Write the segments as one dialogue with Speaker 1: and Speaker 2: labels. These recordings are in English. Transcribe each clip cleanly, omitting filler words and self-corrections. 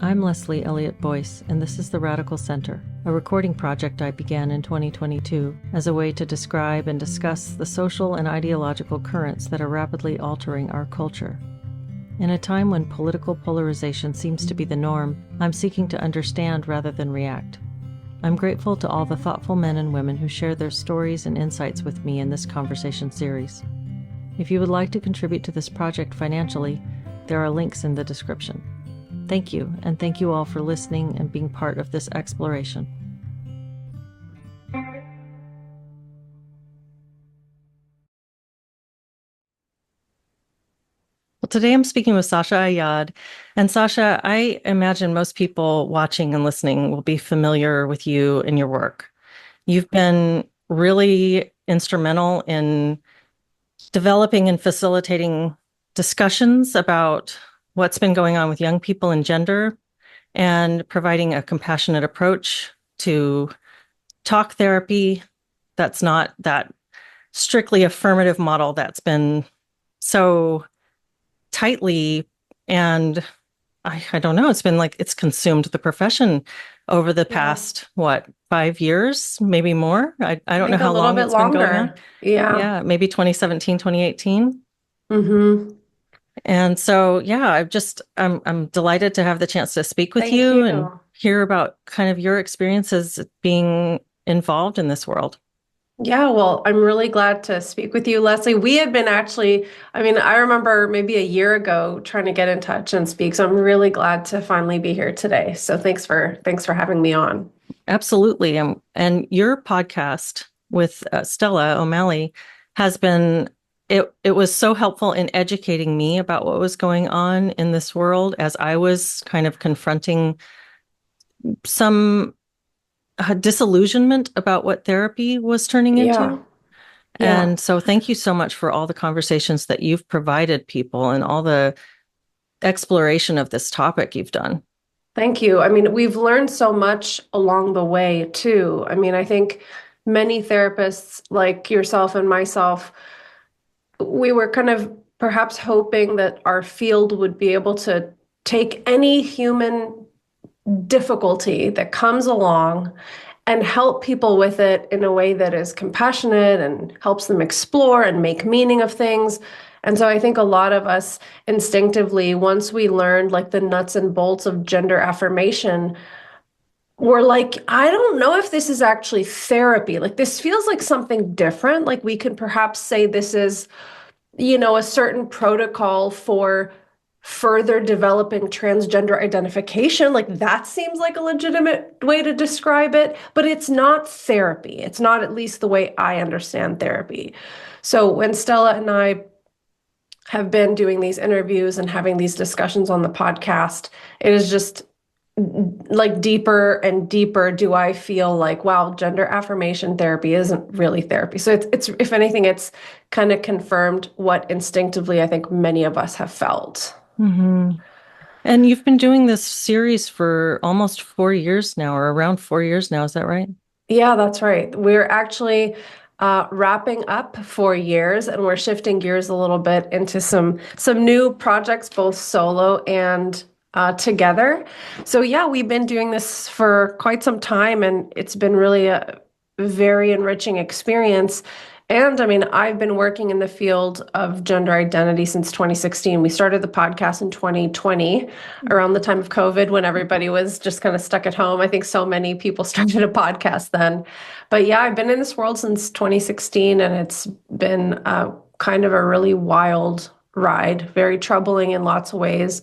Speaker 1: I'm Leslie Elliott Boyce, and this is The Radical Center, a recording project I began in 2022 as a way to describe and discuss the social and ideological currents that are rapidly altering our culture. In a time when political polarization seems to be the norm, I'm seeking to understand rather than react. I'm grateful to all the thoughtful men and women who share their stories and insights with me in this conversation series. If you would like to contribute to this project financially, there are links in the description. Thank you, and thank you all for listening and being part of this exploration. Well, today I'm speaking with Sasha Ayad. And Sasha, I imagine most people watching and listening will be familiar with you and your work. You've been really instrumental in developing and facilitating discussions about what's been going on with young people and gender, and providing a compassionate approach to talk therapy that's not that strictly affirmative model that's been so tightly, and I don't know, it's been like it's consumed the profession over the past, 5 years, maybe more. I don't know how long it's been going on. Yeah, maybe 2017, 2018.
Speaker 2: Mm-hmm.
Speaker 1: And so, yeah, I'm delighted to have the chance to speak with
Speaker 2: Thank
Speaker 1: you
Speaker 2: you.
Speaker 1: and hear about kind of your experiences being involved in this world.
Speaker 2: Yeah, well, I'm really glad to speak with you, Leslie. We had been I remember maybe a year ago trying to get in touch and speak. So I'm really glad to finally be here today. So thanks for having me on.
Speaker 1: Absolutely. And your podcast with Stella O'Malley has been, it was so helpful in educating me about what was going on in this world as I was kind of confronting some disillusionment about what therapy was turning into.
Speaker 2: Yeah.
Speaker 1: And so thank you so much for all the conversations that you've provided people and all the exploration of this topic you've done.
Speaker 2: Thank you. I mean, we've learned so much along the way too. I mean, I think many therapists like yourself and myself, we were kind of perhaps hoping that our field would be able to take any human difficulty that comes along and help people with it in a way that is compassionate and helps them explore and make meaning of things. And so I think a lot of us instinctively, once we learned like the nuts and bolts of gender affirmation, we're like, I don't know if this is actually therapy. Like, this feels like something different. Like, we could perhaps say this is, a certain protocol for further developing transgender identification. Like, that seems like a legitimate way to describe it, but it's not therapy. It's not at least the way I understand therapy. So when Stella and I have been doing these interviews and having these discussions on the podcast, it is just like deeper and deeper do I feel like, wow, gender affirmation therapy isn't really therapy. So it's if anything, it's kind of confirmed what instinctively I think many of us have felt.
Speaker 1: Mm-hmm. And you've been doing this series for almost 4 years now, or around 4 years now. Is that right?
Speaker 2: Yeah, that's right. We're actually wrapping up 4 years, and we're shifting gears a little bit into some new projects, both solo and together. So yeah, we've been doing this for quite some time, and it's been really a very enriching experience. And I mean, I've been working in the field of gender identity since 2016. We started the podcast in 2020, around the time of COVID, when everybody was just kind of stuck at home. I think so many people started a podcast then. But yeah, I've been in this world since 2016, and it's been kind of a really wild ride, very troubling in lots of ways.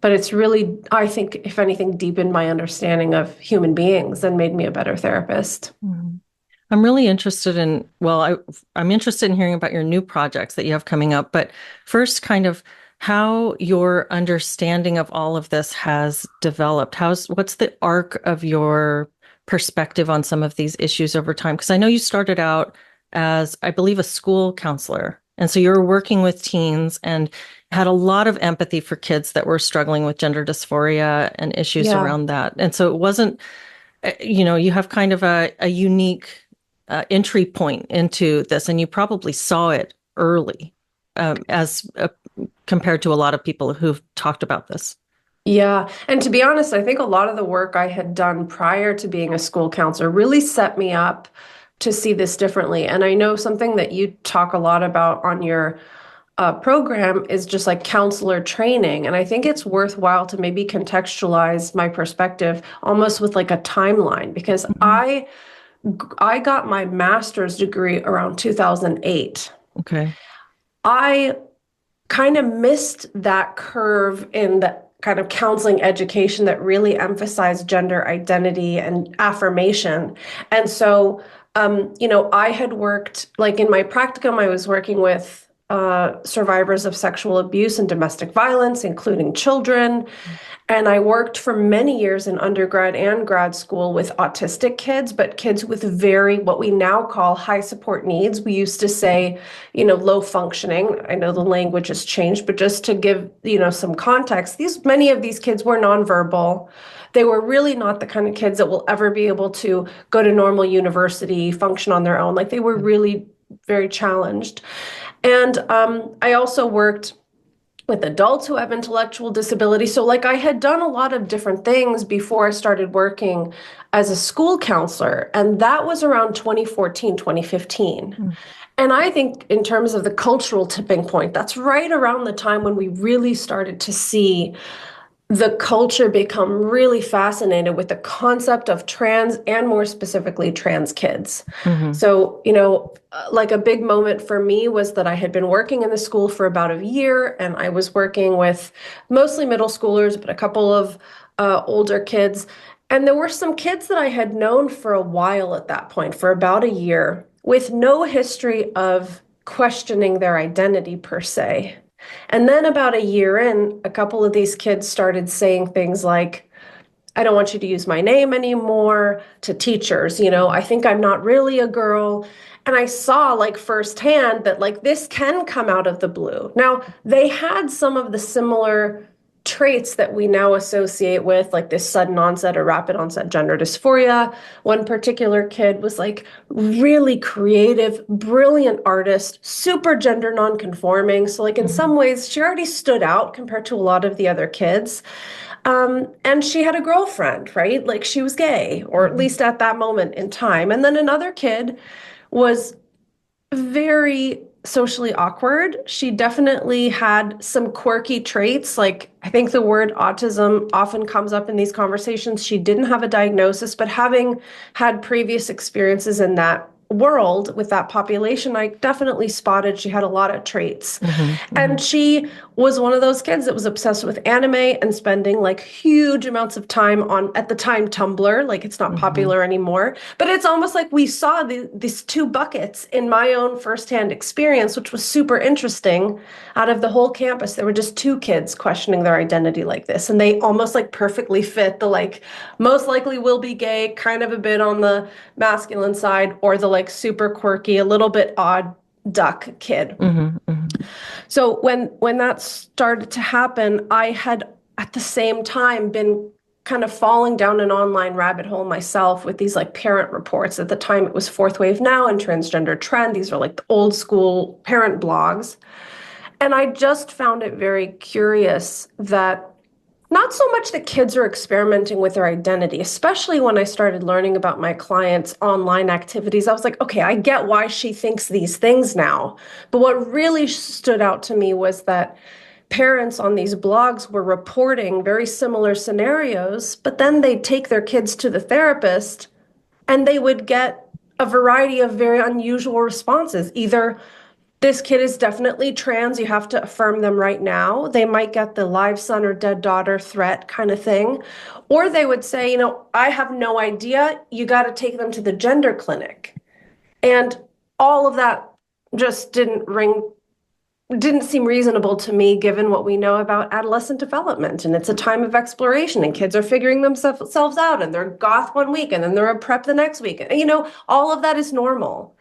Speaker 2: But it's really, I think, if anything, deepened my understanding of human beings and made me a better therapist.
Speaker 1: Mm-hmm. I'm really interested in, I'm interested in hearing about your new projects that you have coming up, but first, kind of how your understanding of all of this has developed. What's the arc of your perspective on some of these issues over time? Because I know you started out as, I believe, a school counselor. And so you were working with teens and had a lot of empathy for kids that were struggling with gender dysphoria and issues around that. And so it wasn't, you have kind of a unique entry point into this, and you probably saw it early as compared to a lot of people who've talked about this.
Speaker 2: Yeah. And to be honest, I think a lot of the work I had done prior to being a school counselor really set me up to see this differently. And I know something that you talk a lot about on your program is just like counselor training. And I think it's worthwhile to maybe contextualize my perspective almost with like a timeline because
Speaker 1: Mhm.
Speaker 2: I got my master's degree around 2008.
Speaker 1: Okay.
Speaker 2: I kind of missed that curve in the kind of counseling education that really emphasized gender identity and affirmation. And so, I had worked, like in my practicum, I was working with survivors of sexual abuse and domestic violence, including children. And I worked for many years in undergrad and grad school with autistic kids, but kids with very, what we now call high support needs. We used to say, low functioning. I know the language has changed, but just to give, some context, many of these kids were nonverbal. They were really not the kind of kids that will ever be able to go to normal university, function on their own. Like they were really very challenged. And I also worked with adults who have intellectual disability. So, like, I had done a lot of different things before I started working as a school counselor. And that was around 2014, 2015.
Speaker 1: Mm.
Speaker 2: And I think, in terms of the cultural tipping point, that's right around the time when we really started to see the culture become really fascinated with the concept of trans and more specifically trans kids.
Speaker 1: Mhm.
Speaker 2: So, like a big moment for me was that I had been working in the school for about a year and I was working with mostly middle schoolers, but a couple of older kids. And there were some kids that I had known for a while at that point, for about a year, with no history of questioning their identity per se. And then about a year in, a couple of these kids started saying things like, I don't want you to use my name anymore to teachers. I think I'm not really a girl. And I saw like firsthand that like this can come out of the blue. Now, they had some of the similar traits that we now associate with like this sudden onset or rapid onset gender dysphoria. One particular kid was like really creative, brilliant artist, super gender nonconforming. So like in
Speaker 1: Mhm.
Speaker 2: some ways she already stood out compared to a lot of the other kids. And she had a girlfriend, right? Like she was gay, or at
Speaker 1: Mhm.
Speaker 2: least at that moment in time. And then another kid was very socially awkward. She definitely had some quirky traits. Like, I think the word autism often comes up in these conversations. She didn't have a diagnosis, but having had previous experiences in that world with that population, I definitely spotted she had a lot of traits.
Speaker 1: Mhm.
Speaker 2: And
Speaker 1: Mhm.
Speaker 2: she was one of those kids that was obsessed with anime and spending like huge amounts of time on, at the time, Tumblr. Like it's not
Speaker 1: Mhm.
Speaker 2: popular anymore. But it's almost like we saw these two buckets in my own firsthand experience, which was super interesting. Out of the whole campus, there were just two kids questioning their identity like this. And they almost like perfectly fit the like most likely will be gay, kind of a bit on the masculine side, or the like super quirky, a little bit odd duck kid.
Speaker 1: Mhm. Mhm.
Speaker 2: So when that started to happen, I had at the same time been kind of falling down an online rabbit hole myself with these like parent reports. At the time it was Fourth Wave Now and Transgender Trend. These are like the old school parent blogs. And I just found it very curious that not so much that kids are experimenting with their identity, especially when I started learning about my clients' online activities. I was like, okay, I get why she thinks these things now. But what really stood out to me was that parents on these blogs were reporting very similar scenarios, but then they'd take their kids to the therapist and they would get a variety of very unusual responses. Either this kid is definitely trans. You have to affirm them right now. They might get the live son or dead daughter threat kind of thing. Or they would say, I have no idea. You got to take them to the gender clinic. And all of that just didn't seem reasonable to me given what we know about adolescent development. And it's a time of exploration and kids are figuring themselves out and they're goth one week and then they're a prep the next week. And, all of that is normal.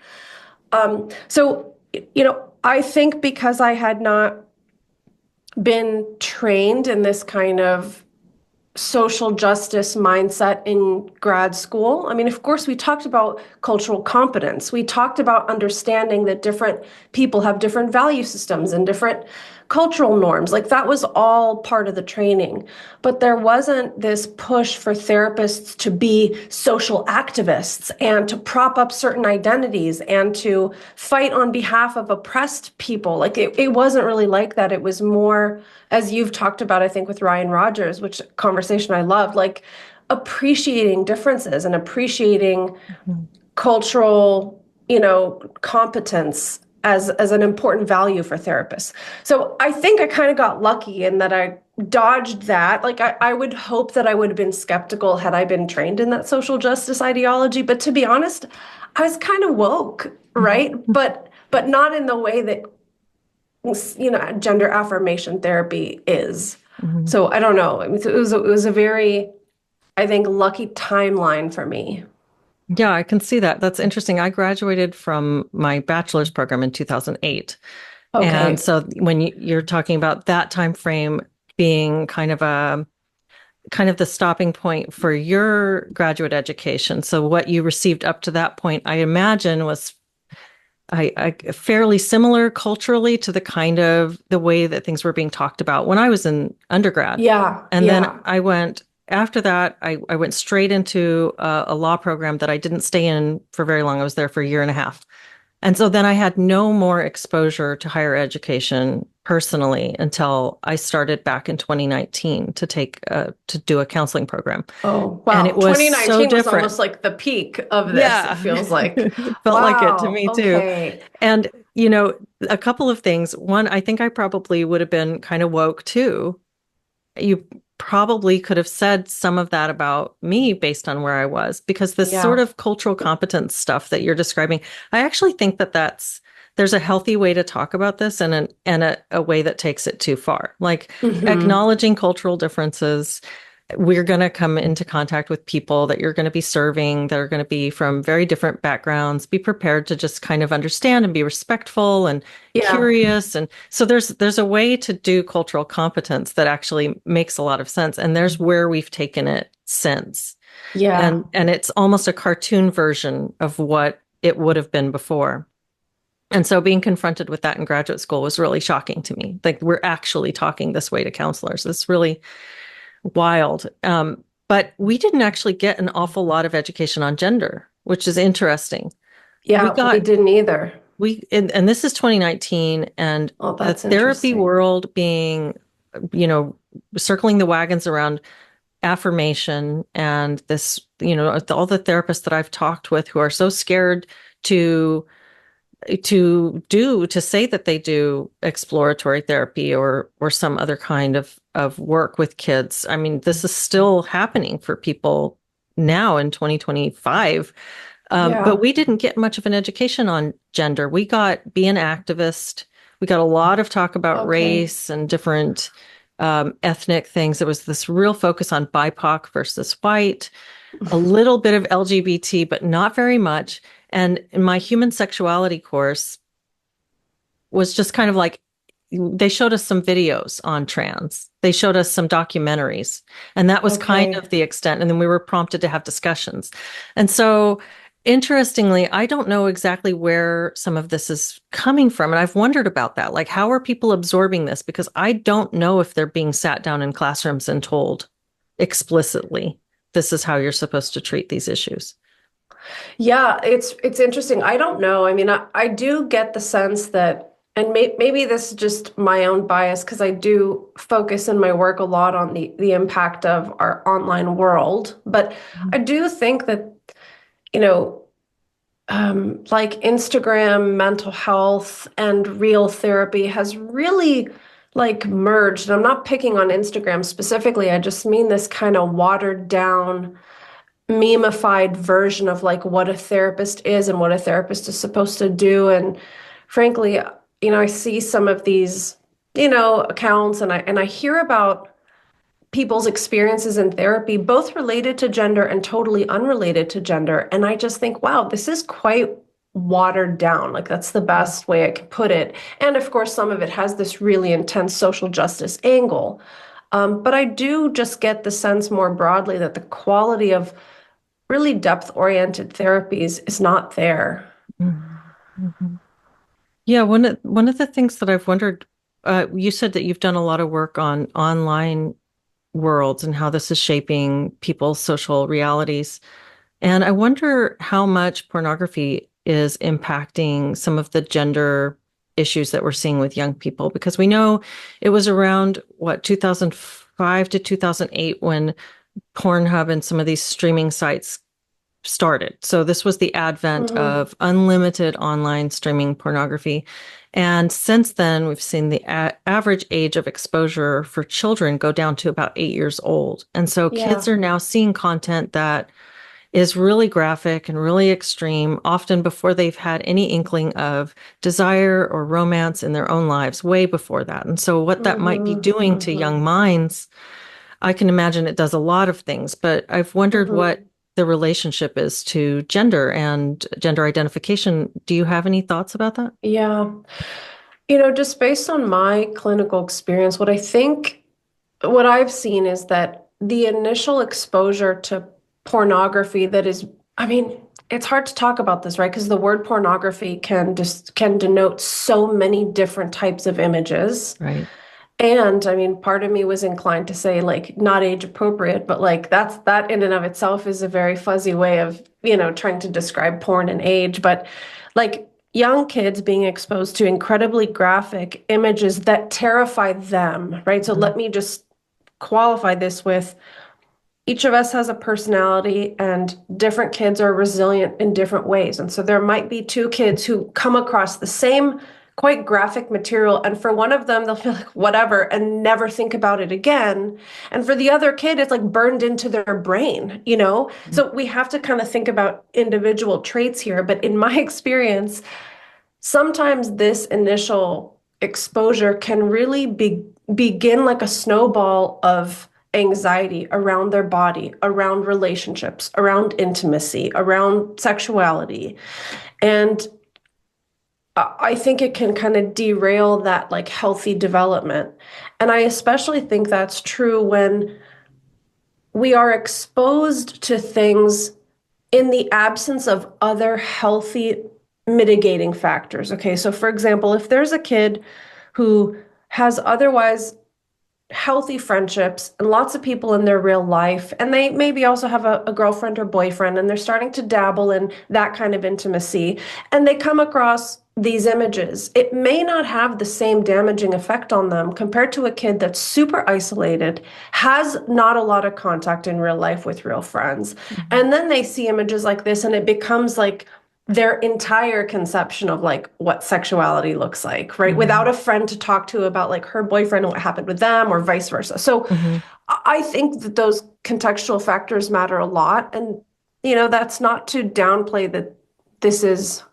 Speaker 2: So, I think because I had not been trained in this kind of social justice mindset in grad school. I mean, of course, we talked about cultural competence. We talked about understanding that different people have different value systems and different cultural norms. Like that was all part of the training. But there wasn't this push for therapists to be social activists and to prop up certain identities and to fight on behalf of oppressed people. Like it wasn't really like that. It was more, as you've talked about, I think, with Ryan Rogers, which conversation I loved, like appreciating differences and appreciating
Speaker 1: Mhm.
Speaker 2: cultural, competence as an important value for therapists. So I think I kind of got lucky in that I dodged that. Like I would hope that I would have been skeptical had I been trained in that social justice ideology. But to be honest, I was kind of woke, right?
Speaker 1: Mhm.
Speaker 2: But not in the way that gender affirmation therapy is.
Speaker 1: Mhm.
Speaker 2: So I don't know. It was a very, I think, lucky timeline for me.
Speaker 1: Yeah, I can see that. That's interesting. I graduated from my bachelor's program in 2008. And
Speaker 2: Okay.
Speaker 1: so when you're talking about that time frame being kind of the stopping point for your graduate education. So what you received up to that point, I imagine was fairly similar culturally to the kind of the way that things were being talked about when I was in undergrad.
Speaker 2: Yeah,
Speaker 1: And then
Speaker 2: yeah.
Speaker 1: after that, I went straight into a law program that I didn't stay in for very long. I was there for a year and a half. And so then I had no more exposure to higher education personally until I started back in 2019 to do a counseling program.
Speaker 2: Oh,
Speaker 1: And
Speaker 2: wow.
Speaker 1: it was so
Speaker 2: 2019 was
Speaker 1: different.
Speaker 2: almost like the peak of this, it
Speaker 1: Yeah,
Speaker 2: feels like.
Speaker 1: it felt like it to
Speaker 2: Wow.
Speaker 1: me too.
Speaker 2: Okay.
Speaker 1: And, you know, a couple of things. One, I think I probably would have been kind of woke too. You probably could have said some of that about me based on where I was, because this sort
Speaker 2: Yeah.
Speaker 1: of cultural competence stuff that you're describing, I actually think that there's a healthy way to talk about this and a way that takes it too far. Like
Speaker 2: Hmm.
Speaker 1: acknowledging cultural differences, we're going to come into contact with people that you're going to be serving that are going to be from very different backgrounds. Be prepared to just kind of understand and be respectful and
Speaker 2: Yeah.
Speaker 1: curious. And so there's a way to do cultural competence that actually makes a lot of sense. And there's where we've taken it since.
Speaker 2: Yeah.
Speaker 1: And it's almost a cartoon version of what it would have been before. And so being confronted with that in graduate school was really shocking to me. Like we're actually talking this way to counselors. It's really wild. But we didn't actually get an awful lot of education on gender, which is interesting. We
Speaker 2: Yeah, we
Speaker 1: got
Speaker 2: didn't either.
Speaker 1: and this is 2019, and
Speaker 2: Oh,
Speaker 1: the
Speaker 2: that's
Speaker 1: therapy
Speaker 2: interesting.
Speaker 1: world being, you know, circling the wagons around affirmation and this, all the therapists that I've talked with who are so scared to to say that they do exploratory therapy or some other kind of work with kids. I mean, this is still happening for people now in 2025. But
Speaker 2: Yeah.
Speaker 1: we didn't get much of an education on gender. We got be an activist. We got a lot of talk about
Speaker 2: Okay.
Speaker 1: race and different ethnic things. There was this real focus on BIPOC versus white, a little bit of LGBT, but not very much. And in my human sexuality course was just kind of like they showed us some videos on trans. They showed us some documentaries, and that was kind
Speaker 2: Okay.
Speaker 1: of the extent. And then we were prompted to have discussions. And so, interestingly, I don't know exactly where some of this is coming from. And I've wondered about that. Like, how are people absorbing this? Because I don't know if they're being sat down in classrooms and told explicitly, this is how you're supposed to treat these issues.
Speaker 2: Yeah, it's interesting. I don't know. I mean, I do get the sense that, and maybe this is just my own bias because I do focus in my work a lot on the impact of our online world. But I do think that, you know, like Instagram mental health and real therapy has really like merged. And I'm not picking on Instagram specifically. I just mean this kind of watered down memeified version of like what a therapist is and what a therapist is supposed to do. And frankly, I see some of these, accounts and I hear about people's experiences in therapy, both related to gender and totally unrelated to gender. And I just think, wow, this is quite watered down. Like that's the best way I could put it. And of course, some of it has this really intense social justice angle. But I do just get the sense more broadly that the quality of really depth-oriented therapies is not there.
Speaker 1: Mhm. Mhm. Yeah, one of the things that I've wondered you said that you've done a lot of work on online worlds and how this is shaping people's social realities. And I wonder how much pornography is impacting some of the gender issues that we're seeing with young people, because we know it was around, what, 2005 to 2008 when Pornhub and some of these streaming sites started. So this was the advent
Speaker 2: Hmm.
Speaker 1: of unlimited online streaming pornography. And since then, we've seen the average age of exposure for children go down to about 8 years old. And so kids
Speaker 2: Yeah.
Speaker 1: are now seeing content that is really graphic and really extreme, often before they've had any inkling of desire or romance in their own lives, way before that. And so, what that might be
Speaker 2: Hmm.
Speaker 1: doing to young
Speaker 2: Hmm.
Speaker 1: minds, I can imagine it does a lot of things, but I've wondered what
Speaker 2: Hmm.
Speaker 1: the relationship is to gender and gender identification. Do you have any thoughts about that?
Speaker 2: Yeah. Just based on my clinical experience, what I've seen is that the initial exposure to pornography that is, I mean, it's hard to talk about this, right? Because the word pornography can denote so many different types of images.
Speaker 1: Right.
Speaker 2: And I mean, part of me was inclined to say like not age appropriate, but like that in and of itself is a very fuzzy way of, trying to describe porn and age. But like young kids being exposed to incredibly graphic images that terrify them, right? So
Speaker 1: Mhm.
Speaker 2: let me just qualify this with each of us has a personality and different kids are resilient in different ways. And so there might be two kids who come across the same quite graphic material. And for one of them, they'll feel like whatever and never think about it again. And for the other kid, it's like burned into their brain. So we have to kind of think about individual traits here. But in my experience, sometimes this initial exposure can really begin like a snowball of anxiety around their body, around relationships, around intimacy, around sexuality. And I think it can kind of derail that like healthy development. And I especially think that's true when we are exposed to things in the absence of other healthy mitigating factors. Okay, so for example, if there's a kid who has otherwise healthy friendships and lots of people in their real life, and they maybe also have a girlfriend or boyfriend, and they're starting to dabble in that kind of intimacy, and they come across these images, it may not have the same damaging effect on them compared to a kid that's super isolated, has not a lot of contact in real life with real friends.
Speaker 1: Mhm.
Speaker 2: And then they see images like this, and it becomes like their entire conception of like what sexuality looks like, right? Without
Speaker 1: Mhm.
Speaker 2: a friend to talk to about like her boyfriend and what happened with them or vice versa. So
Speaker 1: Mhm.
Speaker 2: I think that those contextual factors matter a lot. And, that's not to downplay that this is,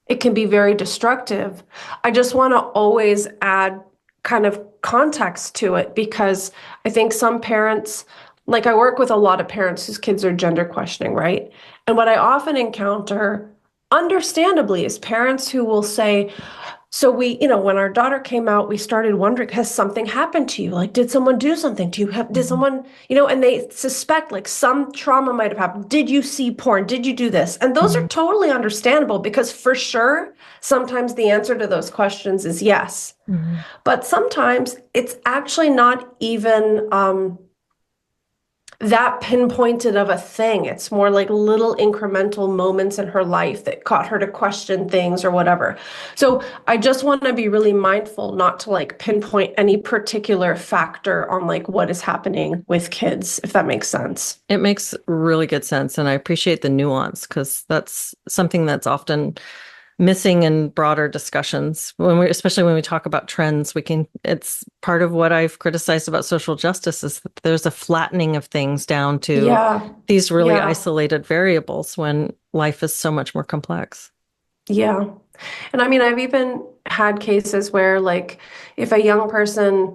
Speaker 2: it can be very destructive. I just want to always add kind of context to it because I think some parents, like I work with a lot of parents whose kids are gender questioning, right? And what I often encounter, understandably, is parents who will say, so when our daughter came out, we started wondering, has something happened to you? Like, did someone do something to you? Did
Speaker 1: Mhm.
Speaker 2: someone, and they suspect like some trauma might have happened. Did you see porn? Did you do this? And those are
Speaker 1: Mhm.
Speaker 2: totally understandable because for sure, sometimes the answer to those questions is yes.
Speaker 1: Mhm.
Speaker 2: But sometimes it's actually not even that pinpointed of a thing. It's more like little incremental moments in her life that caught her to question things or whatever. So I just want to be really mindful not to like pinpoint any particular factor on like what is happening with kids, if that makes sense.
Speaker 1: It makes really good sense, and I appreciate the nuance because that's something that's often missing in broader discussions. Especially when we talk about trends, it's part of what I've criticized about social justice is that there's a flattening of things down to
Speaker 2: Yeah.
Speaker 1: these really
Speaker 2: Yeah.
Speaker 1: isolated variables when life is so much more complex.
Speaker 2: Yeah. And I mean, I've even had cases where like if a young person,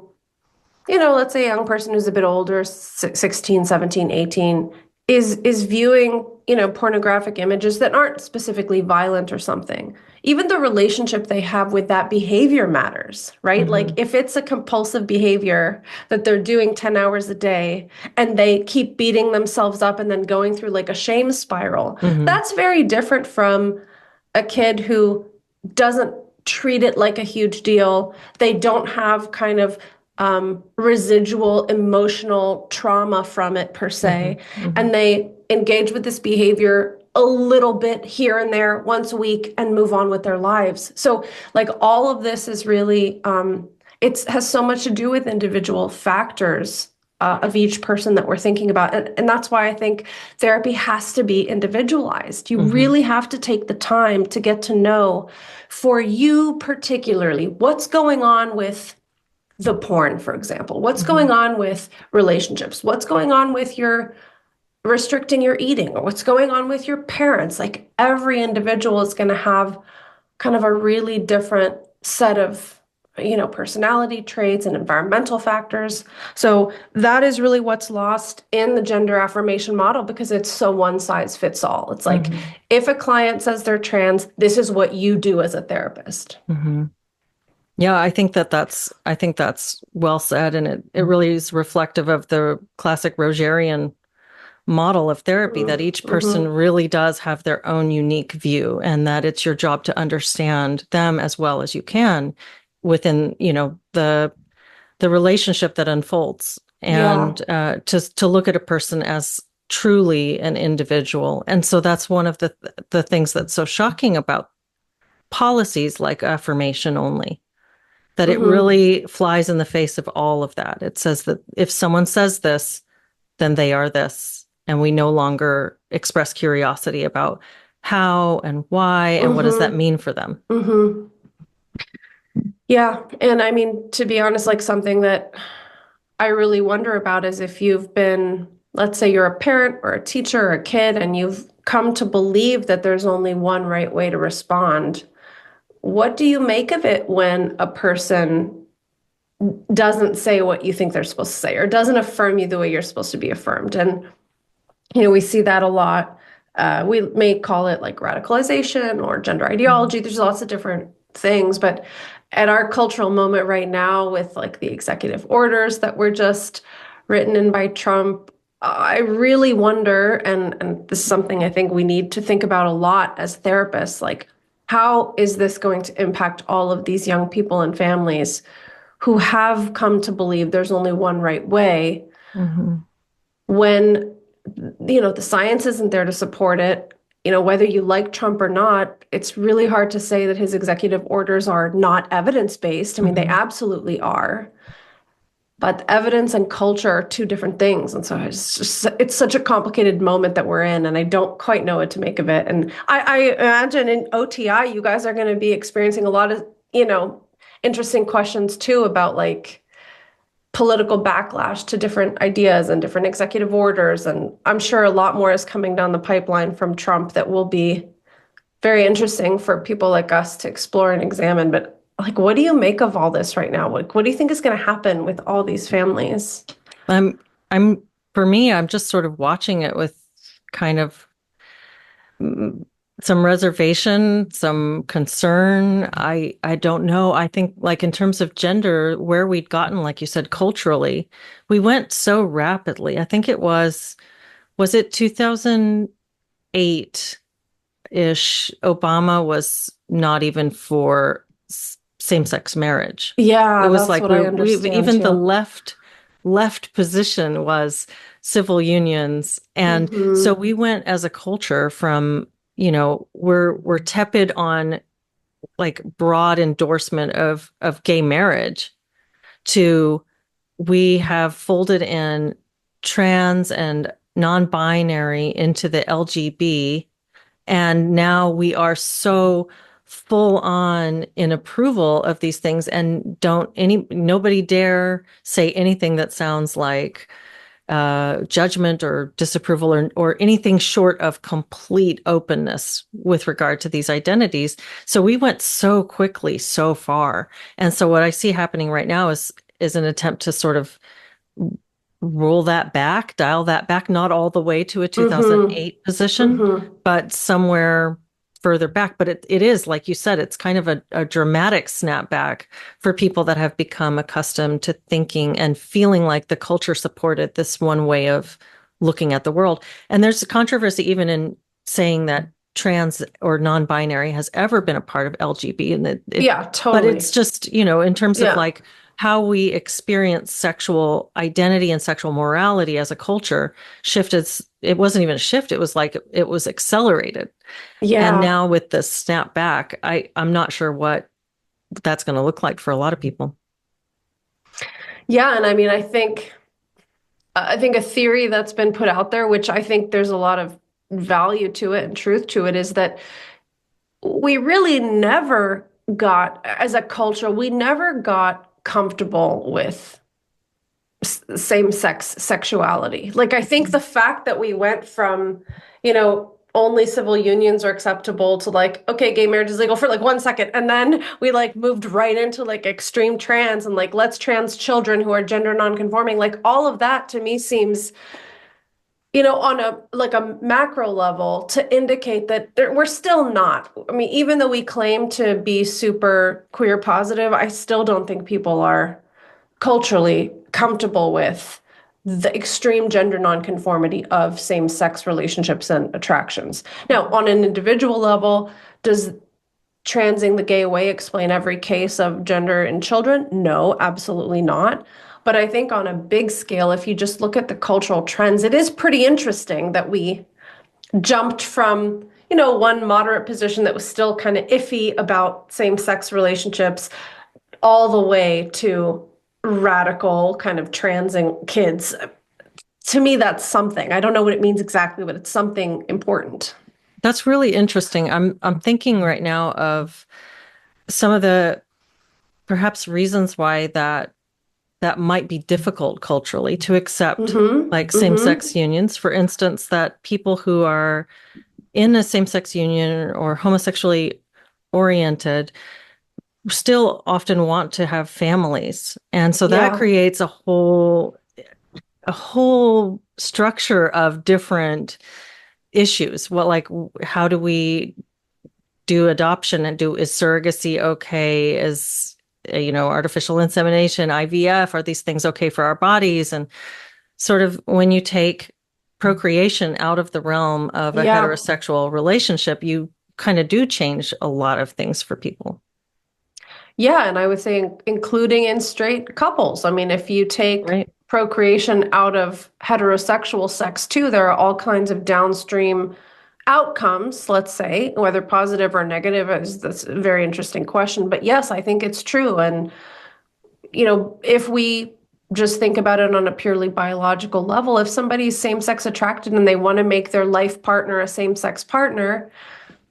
Speaker 2: let's say a young person who's a bit older, 16, 17, 18, is viewing, pornographic images that aren't specifically violent or something. Even the relationship they have with that behavior matters, right? Like
Speaker 1: Hmm.
Speaker 2: if it's a compulsive behavior that they're doing 10 hours a day and they keep beating themselves up and then going through like a shame spiral,
Speaker 1: Hmm.
Speaker 2: that's very different from a kid who doesn't treat it like a huge deal. They don't have kind of residual emotional trauma from it per
Speaker 1: Hmm.
Speaker 2: se.
Speaker 1: Hmm.
Speaker 2: And they engage with this behavior a little bit here and there once a week and move on with their lives. So, like, all of this is really, it has so much to do with individual factors. Of each person that we're thinking about. And that's why I think therapy has to be individualized. You
Speaker 1: Hmm.
Speaker 2: really have to take the time to get to know, for you particularly, what's going on with the porn, for example. What's
Speaker 1: Hmm.
Speaker 2: going on with relationships? What's going on with your restricting your eating? Or what's going on with your parents? Like, every individual is going to have kind of a really different set of, personality traits and environmental factors. So that is really what's lost in the gender affirmation model, because it's so one size fits all. It's like,
Speaker 1: Hmm.
Speaker 2: if a client says they're trans, this is what you do as a therapist.
Speaker 1: Hmm. Yeah, I think that's well said, and it really is reflective of the classic Rogerian model of therapy, that each person
Speaker 2: Mm-hmm.
Speaker 1: really does have their own unique view, and that it's your job to understand them as well as you can within, the relationship that unfolds,
Speaker 2: Yeah.
Speaker 1: and to look at a person as truly an individual. And so that's one of the things that's so shocking about policies like affirmation only, that it
Speaker 2: Mm-hmm.
Speaker 1: really flies in the face of all of that. It says that if someone says this, then they are this. And we no longer express curiosity about how and why and what does that
Speaker 2: Mm-hmm.
Speaker 1: mean for them.
Speaker 2: Mm-hmm. Yeah. And I mean, to be honest, like, something that I really wonder about is, if you've been, let's say you're a parent or a teacher or a kid, and you've come to believe that there's only one right way to respond. What do you make of it when a person doesn't say what you think they're supposed to say, or doesn't affirm you the way you're supposed to be affirmed? And, we see that a lot. We may call it like radicalization or gender
Speaker 1: Mhm.
Speaker 2: ideology. There's lots of different things, but at our cultural moment right now, with like the executive orders that were just written in by Trump, I really wonder, and this is something I think we need to think about a lot as therapists, like, how is this going to impact all of these young people and families who have come to believe there's only one right way,
Speaker 1: Mhm.
Speaker 2: when, the science isn't there to support it? Whether you like Trump or not, it's really hard to say that his executive orders are not evidence-based. I mean, they
Speaker 1: Mhm.
Speaker 2: absolutely are. But evidence and culture are two different things. And so it's such a complicated moment that we're in, and I don't quite know what to make of it. And I imagine in OTI, you guys are going to be experiencing a lot of, interesting questions too, about like political backlash to different ideas and different executive orders. And I'm sure a lot more is coming down the pipeline from Trump that will be very interesting for people like us to explore and examine. But, like, what do you make of all this right now? What do you think is going to happen with all these families?
Speaker 1: I'm, I'm, for me, I'm just sort of watching it with kind of some reservation, some concern. I don't know. I think, like, in terms of gender, where we'd gotten, like you said, culturally, we went so rapidly. I think was it 2008 ish? Obama was not even for same-sex marriage. It
Speaker 2: Yeah,
Speaker 1: was
Speaker 2: that's
Speaker 1: like
Speaker 2: what I
Speaker 1: we
Speaker 2: understand
Speaker 1: even the
Speaker 2: too.
Speaker 1: left position was civil unions. And so
Speaker 2: Mm-hmm.
Speaker 1: we went as a culture from, we're tepid on like broad endorsement of gay marriage, to we have folded in trans and non-binary into the LGB, and now we are so full on in approval of these things, and don't any nobody dare say anything that sounds like judgment or disapproval, or anything short of complete openness with regard to these identities. So we went so quickly, so far. And so what I see happening right now is an attempt to sort of roll that back, dial that back, not all the way to a
Speaker 2: Mm-hmm.
Speaker 1: 2008 position,
Speaker 2: Mm-hmm.
Speaker 1: but somewhere further back. But it is, like you said, it's kind of a dramatic snapback for people that have become accustomed to thinking and feeling like the culture supported this one way of looking at the world. And there's a controversy even in saying that trans or non-binary has ever been a part of LGB, and
Speaker 2: Yeah,
Speaker 1: but
Speaker 2: totally.
Speaker 1: it's just, in terms of
Speaker 2: Yeah.
Speaker 1: like how we experience sexual identity and sexual morality as a culture shifted. It wasn't even a shift. It was like it was accelerated. And
Speaker 2: Yeah.
Speaker 1: now with the snap back, I'm not sure what that's going to look like for a lot of people.
Speaker 2: Yeah, and I mean, I think a theory that's been put out there, which I think there's a lot of value to it and truth to it, is that we really never got, as a culture, we never got comfortable with same-sex sexuality. Like, I think the fact that we went from, only civil unions are acceptable to like, okay, gay marriage is legal for like 1 second. And then we like moved right into like extreme trans and like let's trans children who are gender non-conforming. Like all of that to me seems, on a like a macro level to indicate that we're still not. I mean, even though we claim to be super queer positive, I still don't think people are culturally comfortable with the extreme gender nonconformity of same-sex relationships and attractions. Now, on an individual level, does transing the gay way explain every case of gender in children? No, absolutely not. But I think on a big scale, if you just look at the cultural trends, it is pretty interesting that we jumped from, one moderate position that was still kind of iffy about same-sex relationships all the way to radical kind of transing kids. To me, that's something. I don't know what it means exactly, but it's something important.
Speaker 1: That's really interesting. I'm thinking right now of some of the perhaps reasons why that might be difficult culturally to accept,
Speaker 2: Mm-hmm.
Speaker 1: like
Speaker 2: Mm-hmm.
Speaker 1: same-sex unions. For instance, that people who are in a same-sex union or homosexually oriented still often want to have families. And so that
Speaker 2: Yeah.
Speaker 1: creates a whole structure of different issues. What like how do we do adoption, and is surrogacy okay? Is artificial insemination, IVF, are these things okay for our bodies? And sort of when you take procreation out of the realm of a
Speaker 2: Yeah.
Speaker 1: heterosexual relationship, you kind of do change a lot of things for people.
Speaker 2: Yeah. And I would say including in straight couples. I mean, if you take
Speaker 1: Right.
Speaker 2: procreation out of heterosexual sex too, there are all kinds of downstream outcomes, let's say, whether positive or negative is that's a very interesting question. But yes, I think it's true. And if we just think about it on a purely biological level, if somebody's same-sex attracted and they want to make their life partner a same-sex partner,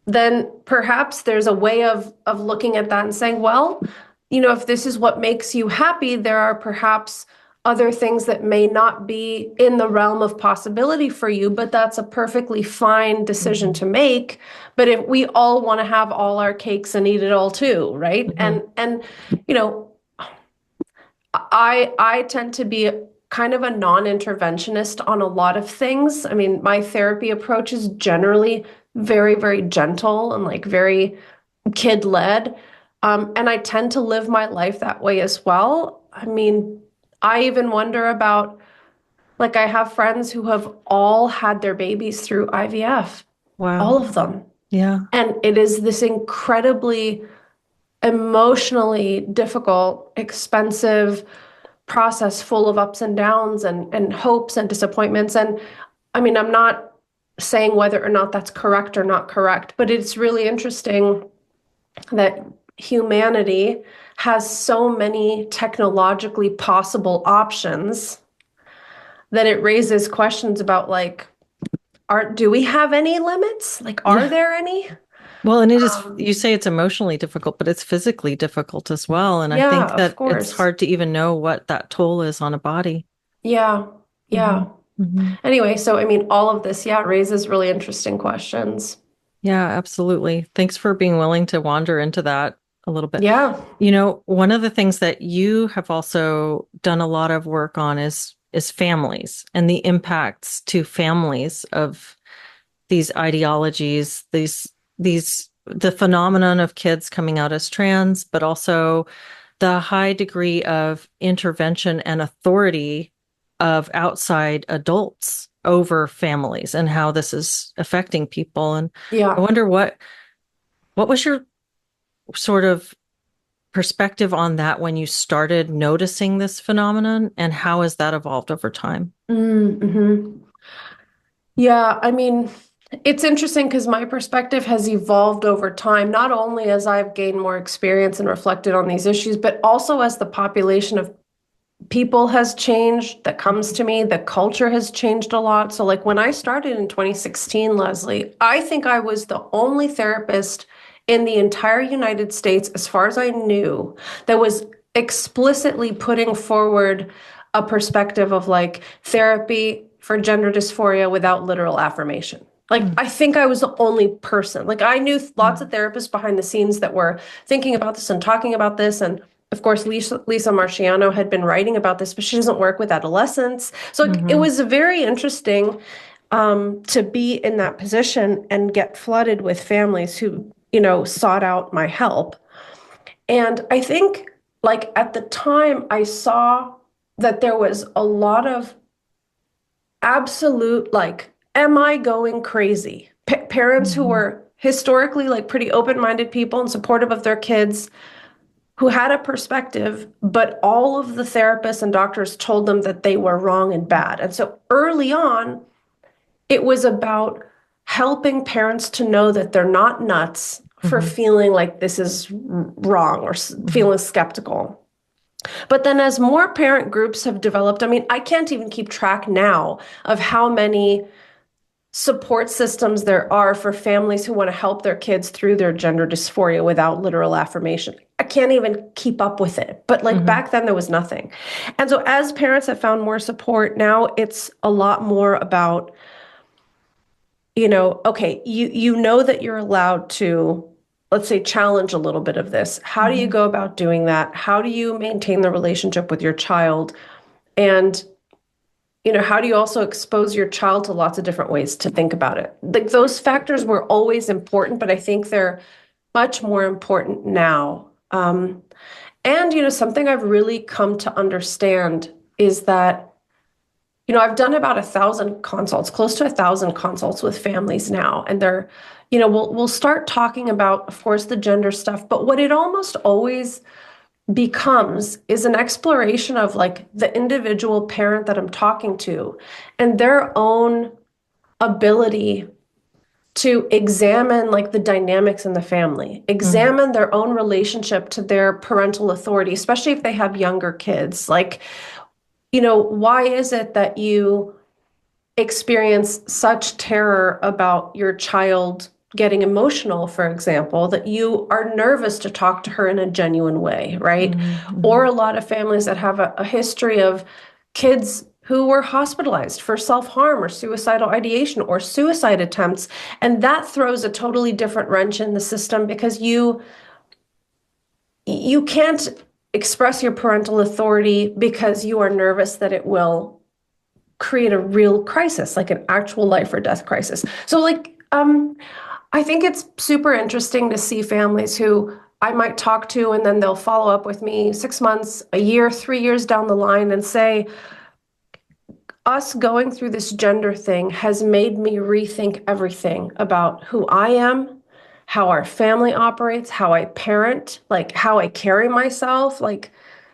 Speaker 2: then perhaps there's a way of looking at that and saying, well, if this is what makes you happy, there are perhaps other things that may not be in the realm of possibility for you, but that's a perfectly fine decision
Speaker 1: Mhm.
Speaker 2: to make. But if we all want to have all our cakes and eat it all too, right?
Speaker 1: Mhm.
Speaker 2: And you know, I tend to be kind of a non-interventionist on a lot of things. I mean, my therapy approach is generally very, very gentle and like very kid-led. And I tend to live my life that way as well. I mean, I even wonder about like I have friends who have all had their babies through IVF, all
Speaker 1: Wow.
Speaker 2: of them.
Speaker 1: Yeah.
Speaker 2: And it is this incredibly emotionally difficult, expensive process full of ups and downs and hopes and disappointments. And I mean, I'm not saying whether or not that's correct or not correct, but it's really interesting that humanity has so many technologically possible options that it raises questions about like, do we have any limits? Like, are
Speaker 1: Yeah.
Speaker 2: there any?
Speaker 1: Well, and it is,
Speaker 2: Um,
Speaker 1: you say it's emotionally difficult, but it's physically difficult as well. And I
Speaker 2: yeah,
Speaker 1: think
Speaker 2: of
Speaker 1: that it's
Speaker 2: course.
Speaker 1: hard to even know what that toll is on a body.
Speaker 2: Yeah,
Speaker 1: Hmm.
Speaker 2: yeah.
Speaker 1: Hmm.
Speaker 2: Anyway, so I mean, all of this, yeah, raises really interesting questions.
Speaker 1: Yeah, absolutely. Thanks for being willing to wander into that a little bit.
Speaker 2: Yeah.
Speaker 1: One of the things that you have also done a lot of work on is families and the impacts to families of these ideologies, the phenomenon of kids coming out as trans, but also the high degree of intervention and authority of outside adults over families and how this is affecting people. And I
Speaker 2: Yeah.
Speaker 1: wonder what was your sort of perspective on that when you started noticing this phenomenon, and how has that evolved over time?
Speaker 2: Mm-hmm. Yeah, I mean, it's interesting because my perspective has evolved over time, not only as I've gained more experience and reflected on these issues, but also as the population of people has changed that comes to me. The culture has changed a lot. So, like when I started in 2016, Leslie, I think I was the only therapist in the entire United States, as far as I knew, that was explicitly putting forward a perspective of like therapy for gender dysphoria without literal affirmation. Like,
Speaker 1: Mm,
Speaker 2: I think I was the only person. Like, I knew lots of
Speaker 1: mm,
Speaker 2: therapists behind the scenes that were thinking about this and talking about this. And of course, Lisa Marciano had been writing about this, but she doesn't work with adolescents. So it
Speaker 1: mhm,
Speaker 2: was very interesting to be in that position and get flooded with families who, sought out my help. And I think, like, at the time, I saw that there was a lot of absolute, like, am I going crazy? Parents who
Speaker 1: mhm,
Speaker 2: were historically, like, pretty open minded people and supportive of their kids who had a perspective, but all of the therapists and doctors told them that they were wrong and bad. And so early on, it was about helping parents to know that they're not nuts for
Speaker 1: mhm,
Speaker 2: feeling like this is wrong or
Speaker 1: mhm,
Speaker 2: feeling skeptical. But then as more parent groups have developed, I mean, I can't even keep track now of how many support systems there are for families who want to help their kids through their gender dysphoria without literal affirmation. I can't even keep up with it. But like
Speaker 1: mhm,
Speaker 2: back then, there was nothing. And so as parents have found more support, now it's a lot more about, okay, you know that you're allowed to, let's say, challenge a little bit of this. How do you
Speaker 1: mhm,
Speaker 2: go about doing that? How do you maintain the relationship with your child? And how do you also expose your child to lots of different ways to think about it? Like those factors were always important, but I think they're much more important now. And something I've really come to understand is that I've done about 1,000 consults, close to 1,000 consults with families now, and they're, we'll start talking about, of course, the gender stuff, but what it almost always becomes is an exploration of like the individual parent that I'm talking to and their own ability to examine like the dynamics in the family,
Speaker 1: mhm,
Speaker 2: examine their own relationship to their parental authority, especially if they have younger kids. Like, why is it that you experience such terror about your child getting emotional, for example, that you are nervous to talk to her in a genuine way, right?
Speaker 1: mhm,
Speaker 2: Or
Speaker 1: mhm,
Speaker 2: a lot of families that have a history of kids who were hospitalized for self-harm or suicidal ideation or suicide attempts. And that throws a totally different wrench in the system because you can't express your parental authority because you are nervous that it will create a real crisis, like an actual life or death crisis. So like I think it's super interesting to see families who I might talk to and then they'll follow up with me 6 months, a year, 3 years down the line and say, us going through this gender thing has made me rethink everything about who I am, how our family operates, how I parent, like how I carry myself. Like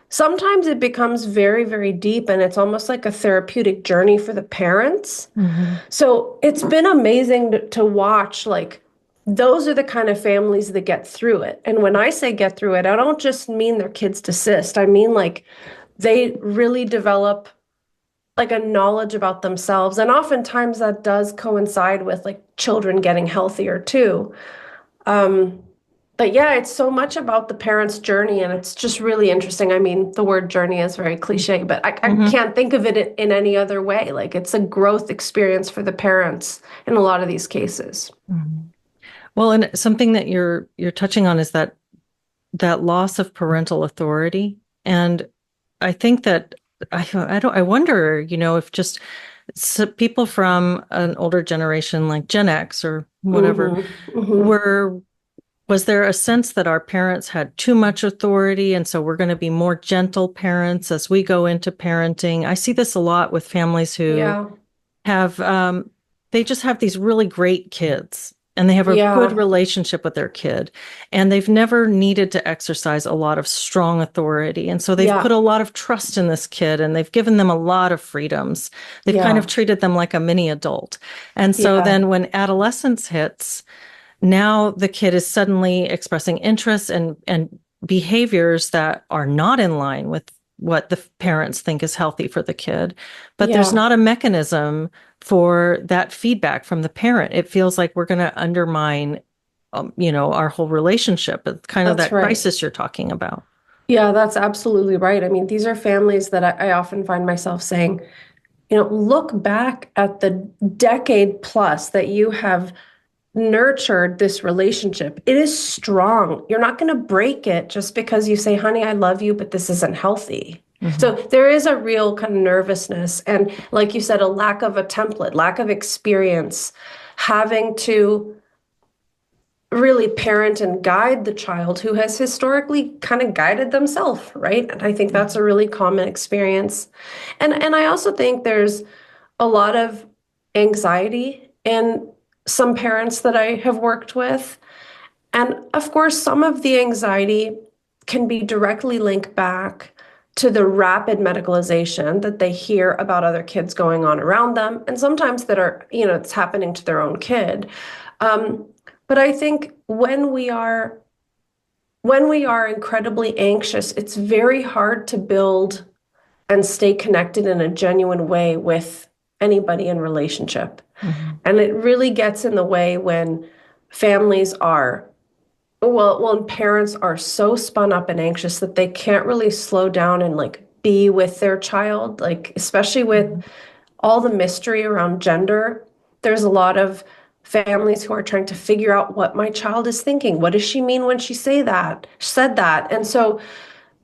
Speaker 2: sometimes it becomes very, very deep and it's almost like a therapeutic journey for the parents.
Speaker 1: mhm,
Speaker 2: So it's been amazing to watch, like, those are the kind of families that get through it. And when I say get through it, I don't just mean their kids desist. I mean, like, they really develop like a knowledge about themselves. And oftentimes that does coincide with like children getting healthier too. Um, but yeah, it's so much about the parent's journey, and it's just really interesting. I mean, the word journey is very cliche, but I
Speaker 1: mhm,
Speaker 2: can't think of it in any other way. Like it's a growth experience for the parents in a lot of these cases.
Speaker 1: mhm. Well, and something that you're touching on is that loss of parental authority. And I think that I wonder, if just people from an older generation like Gen X or whatever
Speaker 2: Hmm. Hmm.
Speaker 1: were Was there a sense that our parents had too much authority, and so we're going to be more gentle parents as we go into parenting? I see this a lot with families who
Speaker 2: Yeah.
Speaker 1: have they just have these really great kids and they have a good
Speaker 2: Yeah.
Speaker 1: relationship with their kid and they've never needed to exercise a lot of strong authority, and so they've put
Speaker 2: Yeah.
Speaker 1: a lot of trust in this kid and they've given them a lot of freedoms. They've kind of
Speaker 2: Yeah.
Speaker 1: treated them like a mini adult, and so
Speaker 2: Yeah.
Speaker 1: then when adolescence hits, now the kid is suddenly expressing interests and behaviors that are not in line with what the parents think is healthy for the kid. But there's
Speaker 2: Yeah.
Speaker 1: not a mechanism for that feedback from the parent. It feels like we're going to undermine, our whole relationship. It's kind of
Speaker 2: That's
Speaker 1: that
Speaker 2: right.
Speaker 1: crisis you're talking about.
Speaker 2: Yeah, that's absolutely right. I mean, these are families that I often find myself saying, look back at the decade plus that you have nurtured this relationship. It is strong. You're not going to break it just because you say, honey, I love you, but this isn't healthy. So
Speaker 1: Mm-hmm.
Speaker 2: there is a real kind of nervousness. And like you said, a lack of a template, lack of experience, having to really parent and guide the child who has historically kind of guided themselves, right? And I think that's
Speaker 1: Mm-hmm.
Speaker 2: a really common experience. And I also think there's a lot of anxiety in some parents that I have worked with. And of course, some of the anxiety can be directly linked back to the rapid medicalization that they hear about other kids going on around them, and sometimes that are, it's happening to their own kid. Um, but I think when we are incredibly anxious, it's very hard to build and stay connected in a genuine way with anybody in relationship.
Speaker 1: Mm-hmm.
Speaker 2: And it really gets in the way when families are, well, when parents are so spun up and anxious that they can't really slow down and like be with their child, like especially with
Speaker 1: Mm-hmm.
Speaker 2: all the mystery around gender. There's a lot of families who are trying to figure out what my child is thinking. What does she mean when she said that? And so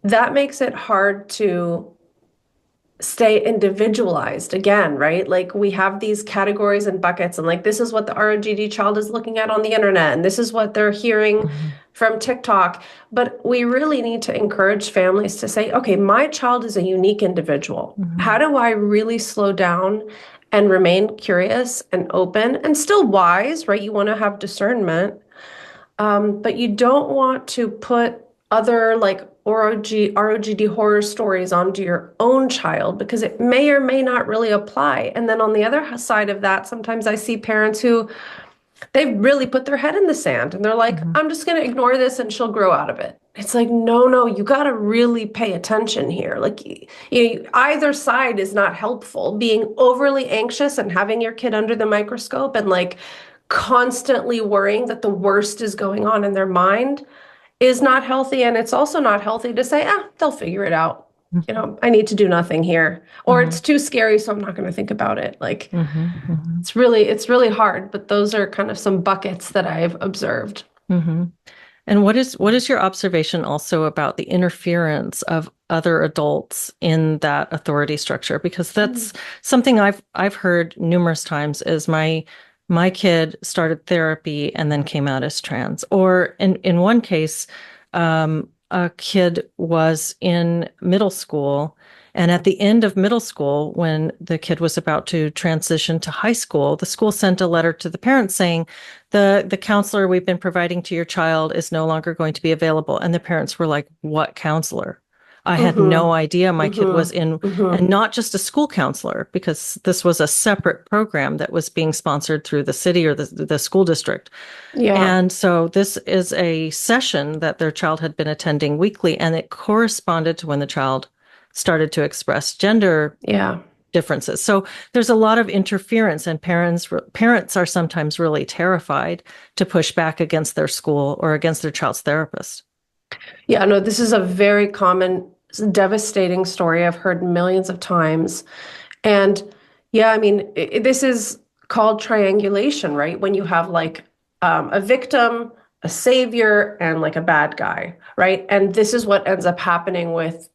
Speaker 2: that makes it hard to stay individualized again, right? Like we have these categories and buckets, and like this is what the ROGD child is looking at on the internet, and this is what they're hearing
Speaker 1: Mm-hmm.
Speaker 2: from TikTok. But we really need to encourage families to say, okay, my child is a unique individual.
Speaker 1: Mm-hmm.
Speaker 2: How do I really slow down and remain curious and open and still wise, right? You want to have discernment, but you don't want to put other like ROGD horror stories onto your own child because it may or may not really apply. And then on the other side of that, sometimes I see parents who they've really put their head in the sand and they're like,
Speaker 1: Mm-hmm.
Speaker 2: I'm just going to ignore this and she'll grow out of it. It's like, no, no, you got to really pay attention here. Like, either side is not helpful. Being overly anxious and having your kid under the microscope and like constantly worrying that the worst is going on in their mind is not healthy. And it's also not healthy to say, they'll figure it out. I need to do nothing here, or
Speaker 1: Mm-hmm.
Speaker 2: it's too scary, so I'm not going to think about it. Like,
Speaker 1: Mm-hmm.
Speaker 2: it's really hard, but those are kind of some buckets that I've observed.
Speaker 1: Mm-hmm. And what is your observation also about the interference of other adults in that authority structure? Because that's something I've heard numerous times is my kid started therapy and then came out as trans. Or in one case, a kid was in middle school, and at the end of middle school, when the kid was about to transition to high school, the school sent a letter to the parents saying, the counselor we've been providing to your child is no longer going to be available. And the parents were like, what counselor? I had no
Speaker 2: Mm-hmm.
Speaker 1: idea my kid was
Speaker 2: Mm-hmm.
Speaker 1: in, and
Speaker 2: Mm-hmm.
Speaker 1: not just a school counselor, because this was a separate program that was being sponsored through the city or the school district.
Speaker 2: Yeah.
Speaker 1: And so this is a session that their child had been attending weekly, and it corresponded to when the child started to express gender
Speaker 2: Yeah.
Speaker 1: differences. So there's a lot of interference, and parents are sometimes really terrified to push back against their school or against their child's therapist.
Speaker 2: Yeah. No, this is a very common, devastating story I've heard millions of times. And yeah, I mean, this is called triangulation, right? When you have like a victim, a savior, and like a bad guy, right? And this is what ends up happening with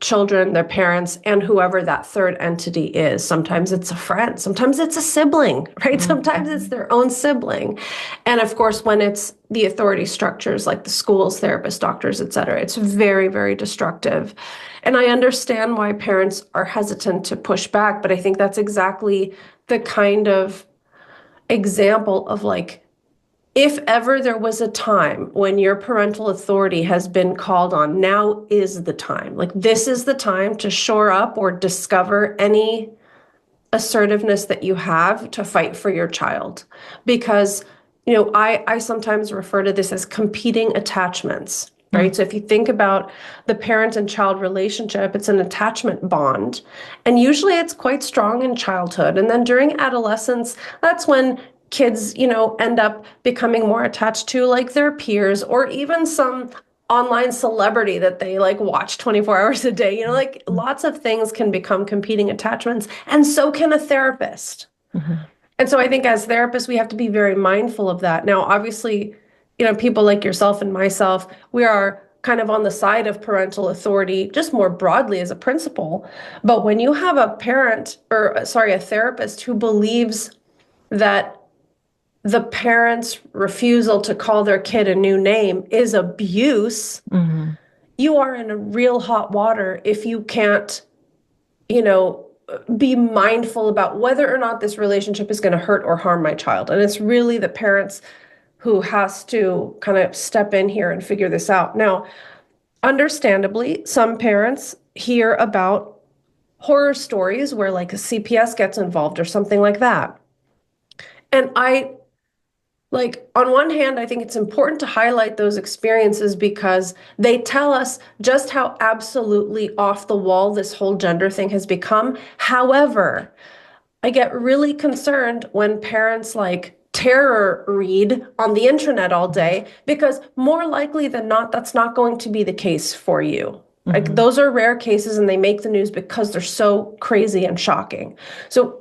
Speaker 2: children, their parents, and whoever that third entity is. Sometimes it's a friend, sometimes it's a sibling, right? Sometimes it's
Speaker 1: Mhm.
Speaker 2: their own sibling. And of course, when it's the authority structures like the schools, therapists, doctors, et cetera, it's very, very destructive. And I understand why parents are hesitant to push back, but I think that's exactly the kind of example of like, if ever there was a time when your parental authority has been called on, now is the time. Like, this is the time to shore up or discover any assertiveness that you have to fight for your child. Because, I sometimes refer to this as competing attachments,
Speaker 1: Mm.
Speaker 2: right? So if you think about the parent and child relationship, it's an attachment bond. And usually it's quite strong in childhood. And then during adolescence, that's when kids, end up becoming more attached to like their peers or even some online celebrity that they like watch 24 hours a day. Like lots of things can become competing attachments, and so can a therapist.
Speaker 1: Mhm.
Speaker 2: And so I think as therapists, we have to be very mindful of that. Now, obviously, people like yourself and myself, we are kind of on the side of parental authority, just more broadly as a principle. But when you have a parent, or sorry, a therapist who believes that the parent's refusal to call their kid a new name is abuse,
Speaker 1: Mhm.
Speaker 2: you are in a real hot water if you can't, you know, be mindful about whether or not this relationship is going to hurt or harm my child. And it's really the parents who has to kind of step in here and figure this out. Now, understandably, some parents hear about horror stories where like a CPS gets involved or something like that. And on one hand, I think it's important to highlight those experiences because they tell us just how absolutely off the wall this whole gender thing has become. However, I get really concerned when parents like terror read on the internet all day because more likely than not, that's not going to be the case for you. Like
Speaker 1: Mhm.
Speaker 2: those are rare cases and they make the news because they're so crazy and shocking. So,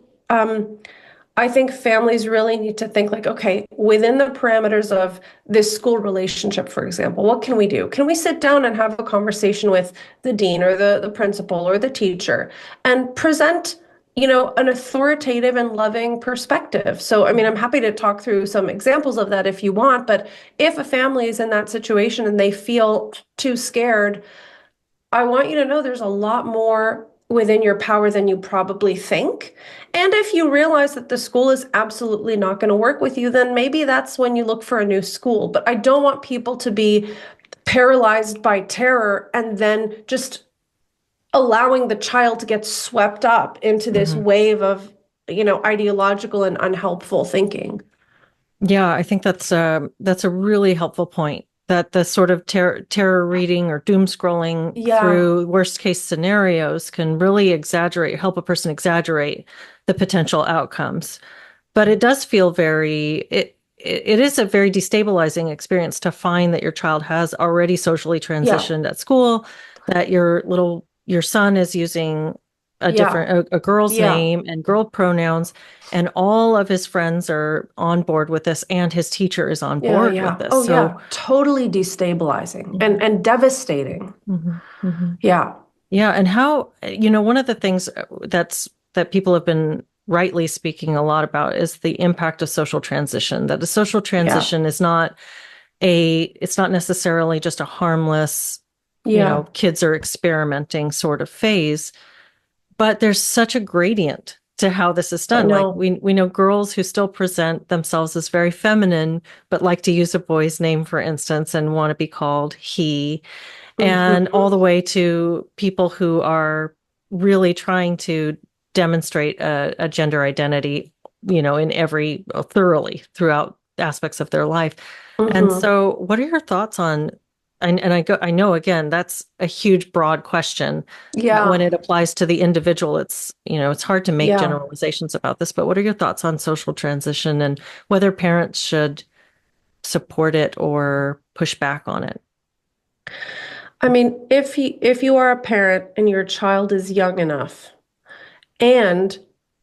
Speaker 2: I think families really need to think like, okay, within the parameters of this school relationship, for example, what can we do? Can we sit down and have a conversation with the dean or the principal or the teacher and present, an authoritative and loving perspective? So, I mean, I'm happy to talk through some examples of that if you want, but if a family is in that situation and they feel too scared, I want you to know there's a lot more within your power than you probably think. And if you realize that the school is absolutely not going to work with you, then maybe that's when you look for a new school. But I don't want people to be paralyzed by terror and then just allowing the child to get swept up into this
Speaker 1: Mhm.
Speaker 2: wave of, ideological and unhelpful thinking.
Speaker 1: Yeah, I think that's a really helpful point. That the sort of terror reading or doom scrolling
Speaker 2: Yeah.
Speaker 1: through worst case scenarios can really help a person exaggerate the potential outcomes. But it does feel it is a very destabilizing experience to find that your child has already socially
Speaker 2: Yeah.
Speaker 1: transitioned at school, that your son is using
Speaker 2: Yeah.
Speaker 1: a girl's
Speaker 2: Yeah.
Speaker 1: name and girl pronouns, and all of his friends are on board with this, and his teacher is on
Speaker 2: Yeah.
Speaker 1: board with
Speaker 2: Yeah.
Speaker 1: this.
Speaker 2: Oh,
Speaker 1: So,
Speaker 2: yeah. Totally destabilizing and,
Speaker 1: mhm,
Speaker 2: and devastating.
Speaker 1: mhm, mhm.
Speaker 2: Yeah.
Speaker 1: Yeah, and one of the things that people have been rightly speaking a lot about is the impact of social transition, that the social
Speaker 2: Yeah.
Speaker 1: transition it's not necessarily just a harmless,
Speaker 2: Yeah.
Speaker 1: kids are experimenting sort of phase, but there's such a gradient to how this is
Speaker 2: I
Speaker 1: done. Like
Speaker 2: know.
Speaker 1: we know girls who still present themselves as very feminine, but like to use a boy's name, for instance, and want to be called he, and
Speaker 2: Hmm.
Speaker 1: all the way to people who are really trying to demonstrate a gender identity, in every thoroughly throughout aspects of their life. And
Speaker 2: Hmm.
Speaker 1: so, what are your thoughts on? I know again that's a huge, broad question. That when
Speaker 2: Yeah.
Speaker 1: it applies to the individual, it's hard to make
Speaker 2: Yeah.
Speaker 1: generalizations about this. But what are your thoughts on social transition and whether parents should support it or push back on it?
Speaker 2: I mean, if you are a parent and your child is young enough and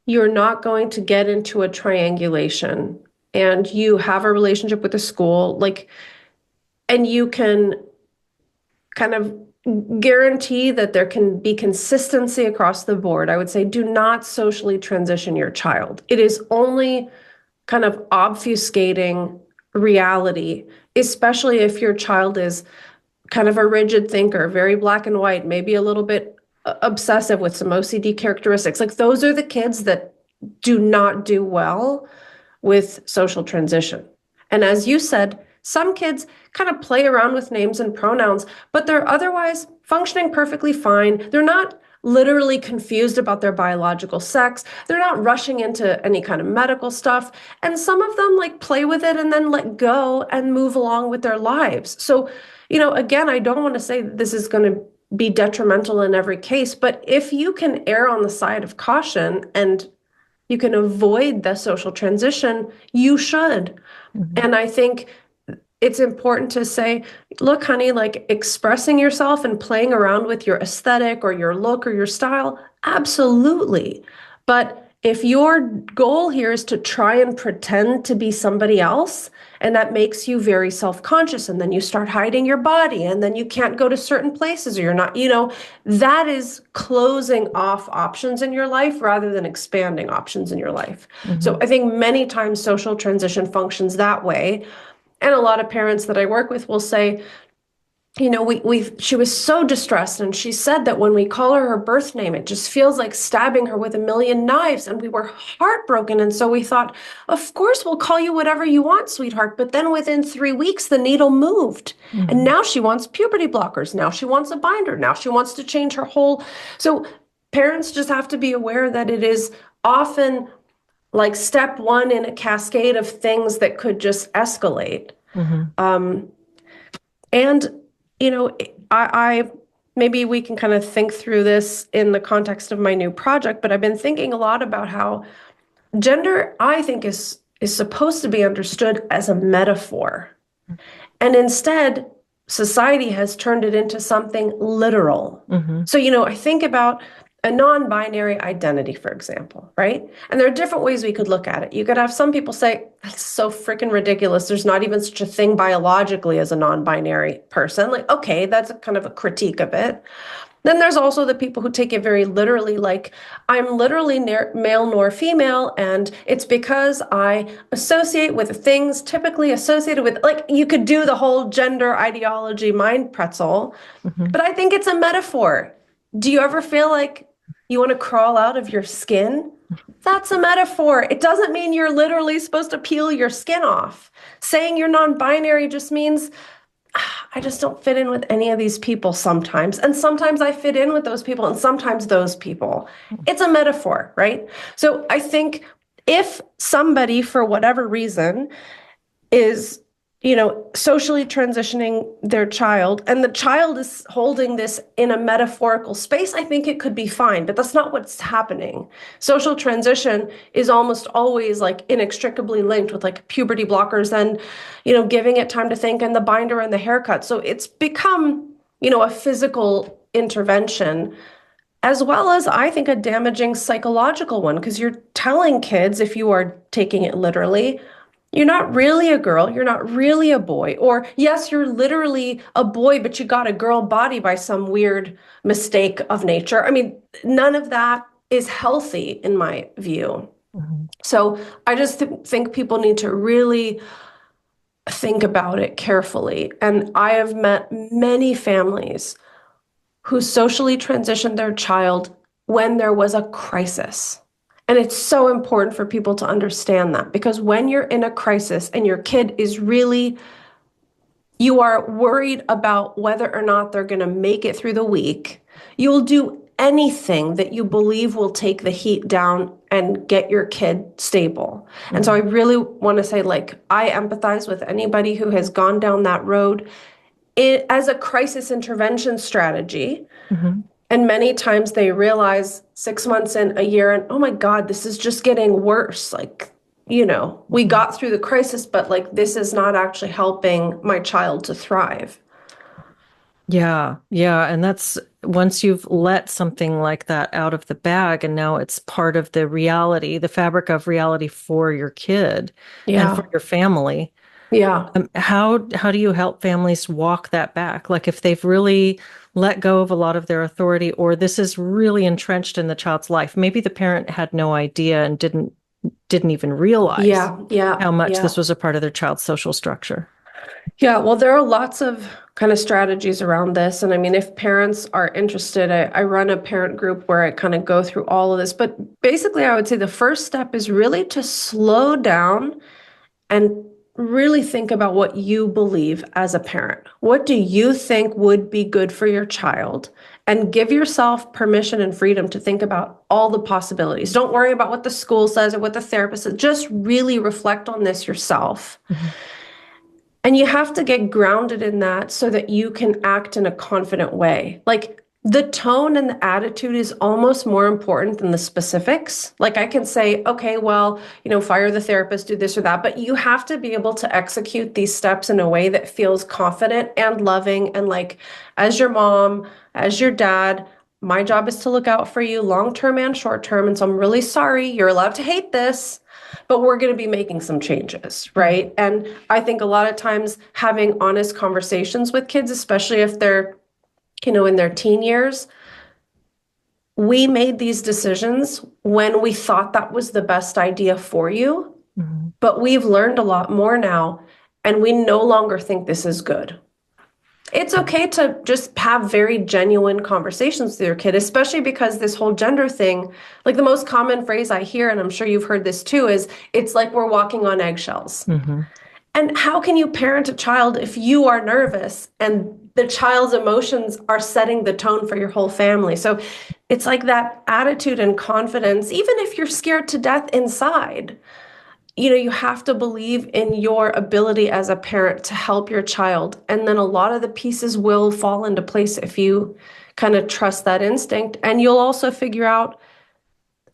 Speaker 2: you're not going to get into a triangulation and you have a relationship with the school, like, and you can kind of guarantee that there can be consistency across the board, I would say do not socially transition your child. It is only kind of obfuscating reality, especially if your child is kind of a rigid thinker, very black and white, maybe a little bit obsessive with some OCD characteristics. Like those are the kids that do not do well with social transition. And as you said, some kids kind of play around with names and pronouns, but they're otherwise functioning perfectly fine. They're not literally confused about their biological sex. They're not rushing into any kind of medical stuff. And some of them like play with it and then let go and move along with their lives. So, again, I don't want to say that this is going to be detrimental in every case, but if you can err on the side of caution and you can avoid the social transition, you should.
Speaker 1: Mhm.
Speaker 2: And I think it's important to say, look, honey, like expressing yourself and playing around with your aesthetic or your look or your style, absolutely. But if your goal here is to try and pretend to be somebody else, and that makes you very self-conscious, and then you start hiding your body, and then you can't go to certain places, or you're not, that is closing off options in your life rather than expanding options in your life. So
Speaker 1: Mhm.
Speaker 2: I think many times social transition functions that way. And a lot of parents that I work with will say, she was so distressed, and she said that when we call her birth name, it just feels like stabbing her with a million knives, and we were heartbroken. And so we thought, of course, we'll call you whatever you want, sweetheart. But then within 3 weeks, the needle moved, and
Speaker 1: Mhm.
Speaker 2: now she wants puberty blockers. Now she wants a binder. Now she wants to change her whole. So parents just have to be aware that it is often like step one in a cascade of things that could just escalate.
Speaker 1: Mhm.
Speaker 2: Um, and, you know, I maybe we can kind of think through this in the context of my new project, but I've been thinking a lot about how gender, I think, is supposed to be understood as a metaphor. And instead, society has turned it into something literal.
Speaker 1: Mhm.
Speaker 2: So, I think about a non-binary identity, for example, right? And there are different ways we could look at it. You could have some people say, that's so freaking ridiculous. There's not even such a thing biologically as a non-binary person. Like, okay, that's a kind of a critique of it. Then there's also the people who take it very literally, like, I'm literally male nor female, and it's because I associate with things typically associated with, like, you could do the whole gender ideology mind pretzel,
Speaker 1: Mhm.
Speaker 2: but I think it's a metaphor. Do you ever feel like you want to crawl out of your skin? That's a metaphor. It doesn't mean you're literally supposed to peel your skin off. Saying you're non-binary just means I just don't fit in with any of these people sometimes. And sometimes I fit in with those people and sometimes those people. It's a metaphor, right? So I think if somebody, for whatever reason, is, socially transitioning their child and the child is holding this in a metaphorical space, I think it could be fine, but that's not what's happening. Social transition is almost always like inextricably linked with like puberty blockers and, giving it time to think and the binder and the haircut. So it's become, a physical intervention as well as I think a damaging psychological one, because you're telling kids, if you are taking it literally, you're not really a girl, you're not really a boy. Or yes, you're literally a boy, but you got a girl body by some weird mistake of nature. I mean, none of that is healthy in my view.
Speaker 1: Mhm.
Speaker 2: So I just think people need to really think about it carefully. And I have met many families who socially transitioned their child when there was a crisis. And it's so important for people to understand that, because when you're in a crisis and your kid is really, you are worried about whether or not they're going to make it through the week, you'll do anything that you believe will take the heat down and get your kid stable. And so I
Speaker 1: Mhm.
Speaker 2: really want to say, like, I empathize with anybody who has gone down that road as a crisis intervention strategy.
Speaker 1: Mhm.
Speaker 2: And many times they realize 6 months in, a year, and oh my God, this is just getting worse. Like, we
Speaker 1: Mhm.
Speaker 2: got through the crisis, but like this is not actually helping my child to thrive.
Speaker 1: Yeah, yeah. And that's once you've let something like that out of the bag and now it's part of the reality, the fabric of reality for your kid and for
Speaker 2: Yeah.
Speaker 1: your family.
Speaker 2: Yeah.
Speaker 1: How do you help families walk that back? Like if they've really let go of a lot of their authority, or this is really entrenched in the child's life. Maybe the parent had no idea and didn't even realize
Speaker 2: Yeah. Yeah.
Speaker 1: how much
Speaker 2: Yeah.
Speaker 1: this was a part of their child's social structure.
Speaker 2: Yeah, well, there are lots of kind of strategies around this. And I mean, if parents are interested, I run a parent group where I kind of go through all of this. But basically, I would say the first step is really to slow down and really think about what you believe as a parent. What do you think would be good for your child? And give yourself permission and freedom to think about all the possibilities. Don't worry about what the school says or what the therapist says. Just really reflect on this yourself.
Speaker 1: Mhm.
Speaker 2: And you have to get grounded in that so that you can act in a confident way. Like the tone and the attitude is almost more important than the specifics. Like I can say, okay, well, fire the therapist, do this or that, but you have to be able to execute these steps in a way that feels confident and loving. And like, as your mom, as your dad, my job is to look out for you long term and short term. And so I'm really sorry. You're allowed to hate this, but we're going to be making some changes,
Speaker 1: Mhm.
Speaker 2: right? And I think a lot of times having honest conversations with kids, especially if they're, in their teen years, we made these decisions when we thought that was the best idea for you,
Speaker 1: Mhm.
Speaker 2: but we've learned a lot more now, and we no longer think this is good. It's okay to just have very genuine conversations with your kid, especially because this whole gender thing, like the most common phrase I hear, and I'm sure you've heard this too, is it's like we're walking on eggshells.
Speaker 1: Mhm.
Speaker 2: And how can you parent a child if you are nervous and the child's emotions are setting the tone for your whole family? So it's like that attitude and confidence, even if you're scared to death inside, you have to believe in your ability as a parent to help your child. And then a lot of the pieces will fall into place if you kind of trust that instinct. And you'll also figure out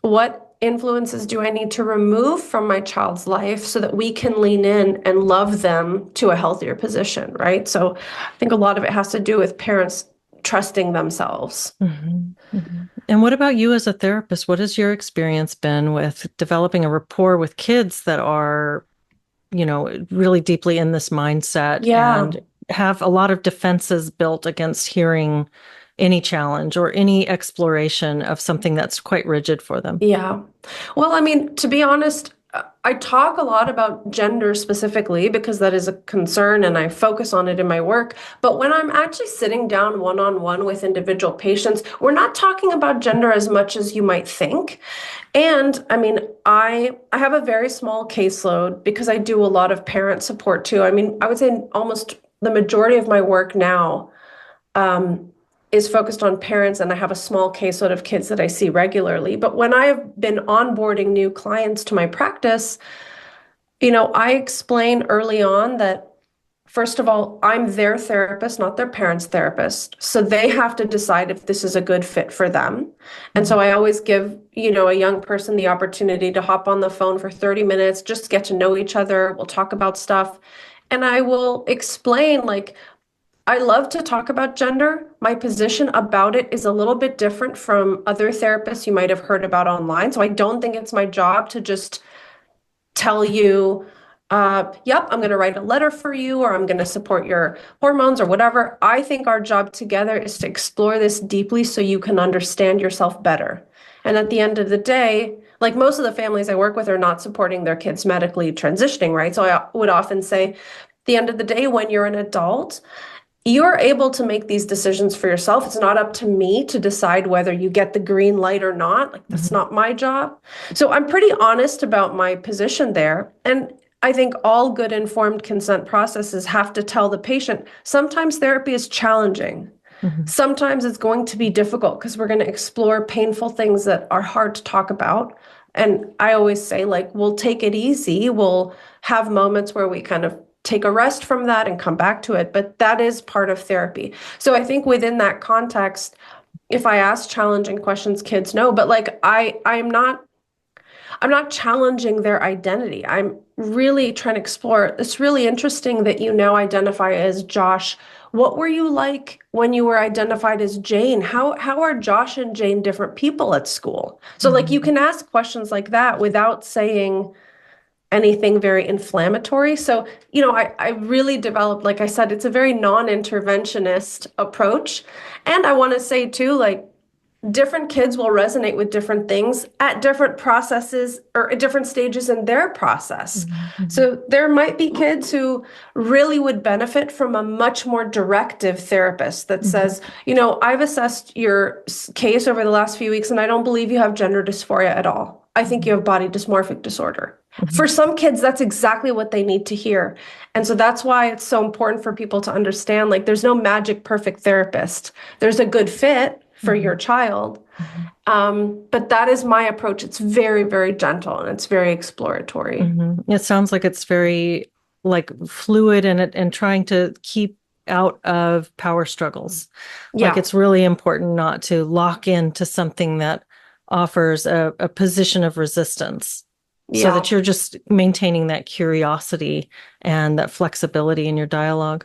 Speaker 2: what influences do I need to remove from my child's life so that we can lean in and love them to a healthier position, right? So I think a lot of it has to do with parents trusting themselves.
Speaker 1: Mhm. Mhm. And what about you as a therapist? What has your experience been with developing a rapport with kids that are, really deeply in this mindset
Speaker 2: Yeah.
Speaker 1: and have a lot of defenses built against hearing any challenge or any exploration of something that's quite rigid for them?
Speaker 2: Yeah. Well, I mean, to be honest, I talk a lot about gender specifically because that is a concern and I focus on it in my work. But when I'm actually sitting down one on one with individual patients, we're not talking about gender as much as you might think. And I mean, I have a very small caseload because I do a lot of parent support too. I mean, I would say almost the majority of my work now um, is focused on parents, and I have a small caseload of kids that I see regularly. But when I've been onboarding new clients to my practice, I explain early on that, first of all, I'm their therapist, not their parents' therapist. So they have to decide if this is a good fit for them. And
Speaker 1: Mhm.
Speaker 2: so I always give, a young person the opportunity to hop on the phone for 30 minutes, just get to know each other. We'll talk about stuff. And I will explain, like, I love to talk about gender. My position about it is a little bit different from other therapists you might have heard about online. So I don't think it's my job to just tell you, yep, I'm going to write a letter for you, or I'm going to support your hormones or whatever. I think our job together is to explore this deeply so you can understand yourself better. And at the end of the day, like most of the families I work with are not supporting their kids medically transitioning, right? So I would often say, at the end of the day, when you're an adult, you're able to make these decisions for yourself. It's not up to me to decide whether you get the green light or not. Like, that's
Speaker 1: Mhm.
Speaker 2: not my job. So I'm pretty honest about my position there. And I think all good informed consent processes have to tell the patient sometimes therapy is challenging.
Speaker 1: Mhm.
Speaker 2: Sometimes it's going to be difficult because we're going to explore painful things that are hard to talk about. And I always say, like, we'll take it easy. We'll have moments where we kind of take a rest from that and come back to it. But that is part of therapy. So I think within that context, if I ask challenging questions, kids know. But like I'm not challenging their identity. I'm really trying to explore. It's really interesting that you now identify as Josh. What were you like when you were identified as Jane? How are Josh and Jane different people at school? So like you
Speaker 1: Mhm.
Speaker 2: can ask questions like that without saying anything very inflammatory. So, I really developed, like I said, it's a very non-interventionist approach. And I want to say too, like, different kids will resonate with different things at different processes or at different stages in their process.
Speaker 1: Mhm.
Speaker 2: So there might be kids who really would benefit from a much more directive therapist that
Speaker 1: Mhm.
Speaker 2: says, I've assessed your case over the last few weeks and I don't believe you have gender dysphoria at all. I think you
Speaker 1: Mhm.
Speaker 2: have body dysmorphic disorder. For
Speaker 1: Mhm.
Speaker 2: some kids, that's exactly what they need to hear. And so that's why it's so important for people to understand, like, there's no magic perfect therapist. There's a good fit for your
Speaker 1: Mhm.
Speaker 2: child.
Speaker 1: Mhm.
Speaker 2: But that is my approach. It's very, very gentle and it's very exploratory.
Speaker 1: Mhm. It sounds like it's very like fluid and trying to keep out of power struggles. Like
Speaker 2: Yeah.
Speaker 1: it's really important not to lock into something that offers a position of resistance so that
Speaker 2: Yeah.
Speaker 1: you're just maintaining that curiosity and that flexibility in your dialogue.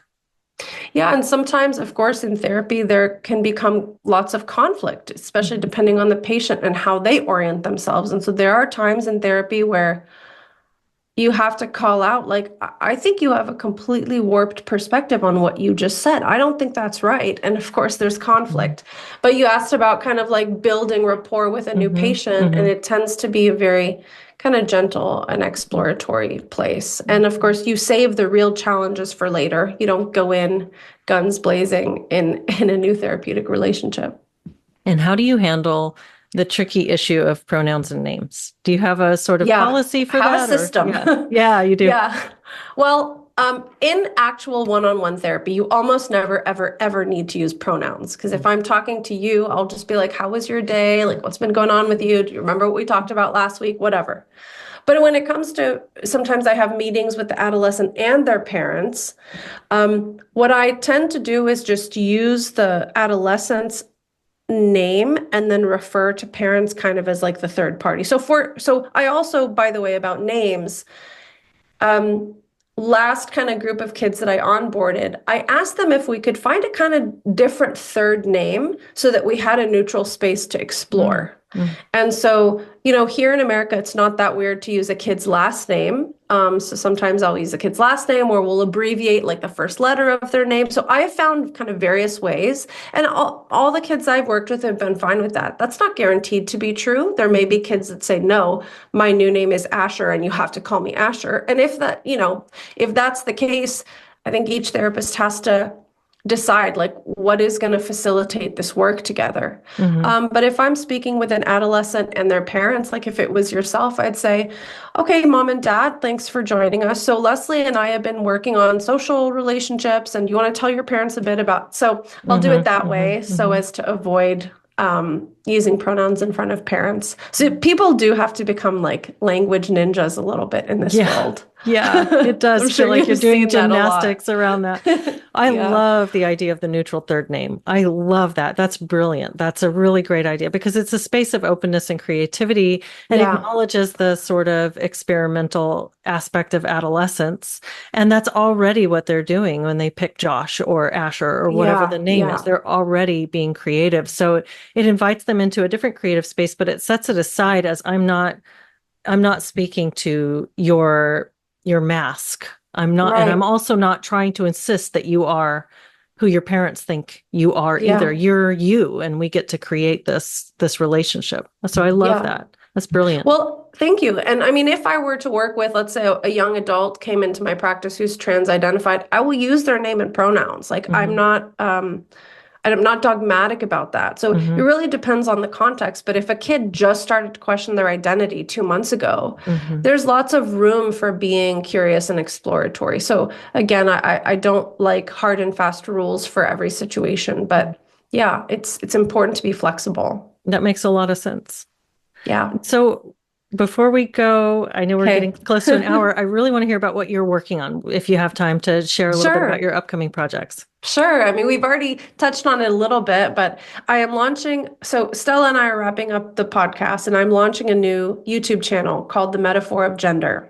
Speaker 2: Yeah. And sometimes, of course, in therapy, there can become lots of conflict, especially
Speaker 1: Mhm.
Speaker 2: depending on the patient and how they orient themselves. And so there are times in therapy where you have to call out, like, I think you have a completely warped perspective on what you just said. I don't think that's right. And of course, there's
Speaker 1: Mhm.
Speaker 2: conflict. But you asked about kind of like building rapport with a new
Speaker 1: Mhm.
Speaker 2: patient, and
Speaker 1: Mhm.
Speaker 2: it tends to be a very kind of gentle and exploratory place. And of course, you save the real challenges for later. You don't go in guns blazing in a new therapeutic relationship.
Speaker 1: And how do you handle the tricky issue of pronouns and names? Do you have a sort of
Speaker 2: Yeah,
Speaker 1: policy for
Speaker 2: have a
Speaker 1: that or
Speaker 2: system.
Speaker 1: yeah. Yeah, you do.
Speaker 2: Yeah. Well, in actual one-on-one therapy, you almost never, ever, ever need to use pronouns. Because if I'm talking to you, I'll just be like, how was your day? Like, what's been going on with you? Do you remember what we talked about last week? Whatever. But when it comes to sometimes I have meetings with the adolescent and their parents, what I tend to do is just use the adolescent's name and then refer to parents kind of as like the third party. So I also, by the way, about names, um, last kind of group of kids that I onboarded, I asked them if we could find a kind of different third name so that we had a neutral space to
Speaker 1: Mm,
Speaker 2: explore.
Speaker 1: mm,
Speaker 2: And so, here in America, it's not that weird to use a kid's last name. So sometimes I'll use a kid's last name or we'll abbreviate like the first letter of their name. So I have found kind of various ways. And all the kids I've worked with have been fine with that. That's not guaranteed to be true. There may be
Speaker 1: mhm,
Speaker 2: kids that say, no, my new name is Asher and you have to call me Asher. And if that's the case, I think each therapist has to decide like what is going to facilitate this work together.
Speaker 1: mhm,
Speaker 2: But if I'm speaking with an adolescent and their parents, like if it was yourself, I'd say, okay, mom and dad, thanks for joining us. So Leslie and I have been working on social relationships, and you want to tell your parents a bit about. So I'll do it
Speaker 1: mhm,
Speaker 2: that
Speaker 1: mhm,
Speaker 2: way so
Speaker 1: mhm.
Speaker 2: as to avoid using pronouns in front of parents. So people do have to become like language ninjas a little bit in this
Speaker 1: Yeah.
Speaker 2: world.
Speaker 1: Yeah, it
Speaker 2: I'm
Speaker 1: does feel
Speaker 2: sure
Speaker 1: like you're
Speaker 2: you've
Speaker 1: doing
Speaker 2: seen that a lot.
Speaker 1: gymnastics around that. I
Speaker 2: Yeah.
Speaker 1: love the idea of the neutral third name. I love that. That's brilliant. That's a really great idea because it's a space of openness and creativity and
Speaker 2: Yeah.
Speaker 1: acknowledges the sort of experimental aspect of adolescence. And that's already what they're doing when they pick Josh or Asher or whatever the
Speaker 2: Yeah.
Speaker 1: name is.
Speaker 2: Yeah.
Speaker 1: They're already being creative. So it invites them into a different creative space, but it sets it aside as I'm not speaking to your mask. I'm not, and I'm
Speaker 2: Right.
Speaker 1: also not trying to insist that you are who your parents think you are either.
Speaker 2: Yeah.
Speaker 1: You're you, and we get to create this relationship. So I love
Speaker 2: Yeah.
Speaker 1: that. That's brilliant.
Speaker 2: Well, thank you. And I mean, if I were to work with, let's say, a young adult came into my practice who's trans identified, I will use their name and pronouns. Like
Speaker 1: Hmm.
Speaker 2: I'm not dogmatic about that. So it
Speaker 1: Hmm.
Speaker 2: really depends on the context. But if a kid just started to question their identity 2 months ago,
Speaker 1: Hmm.
Speaker 2: there's lots of room for being curious and exploratory. So again, I don't like hard and fast rules for every situation, but yeah, it's important to be flexible.
Speaker 1: That makes a lot of sense.
Speaker 2: Yeah.
Speaker 1: So before we go, I know we're getting
Speaker 2: Okay.
Speaker 1: close to an hour. I really want to hear about what you're working on, if you have time to share a little bit about
Speaker 2: Sure.
Speaker 1: your upcoming projects.
Speaker 2: Sure. I mean, we've already touched on it a little bit, but I am launching. So, Stella and I are wrapping up the podcast, and I'm launching a new YouTube channel called The Metaphor of Gender.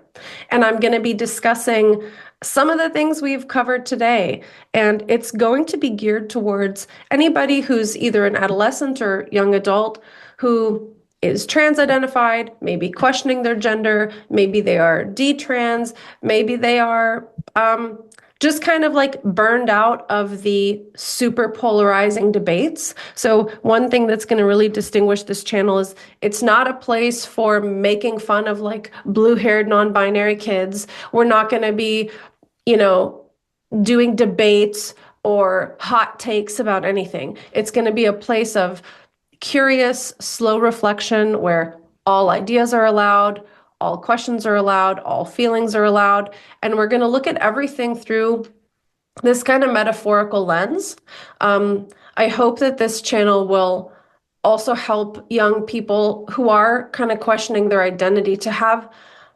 Speaker 2: And I'm going to be discussing some of the things we've covered today. And it's going to be geared towards anybody who's either an adolescent or young adult who is trans identified, maybe questioning their gender, maybe they are detrans, maybe they are just kind of like burned out of the super polarizing debates. So one thing that's going to really distinguish this channel is it's not a place for making fun of like blue-haired non-binary kids. We're not going to be, you know, doing debates or hot takes about anything. It's going to be a place of curious, slow reflection where all ideas are allowed, all questions are allowed, all feelings are allowed, and we're going to look at everything through this kind of metaphorical lens. I hope that this channel will also help young people who are kind of questioning their identity to have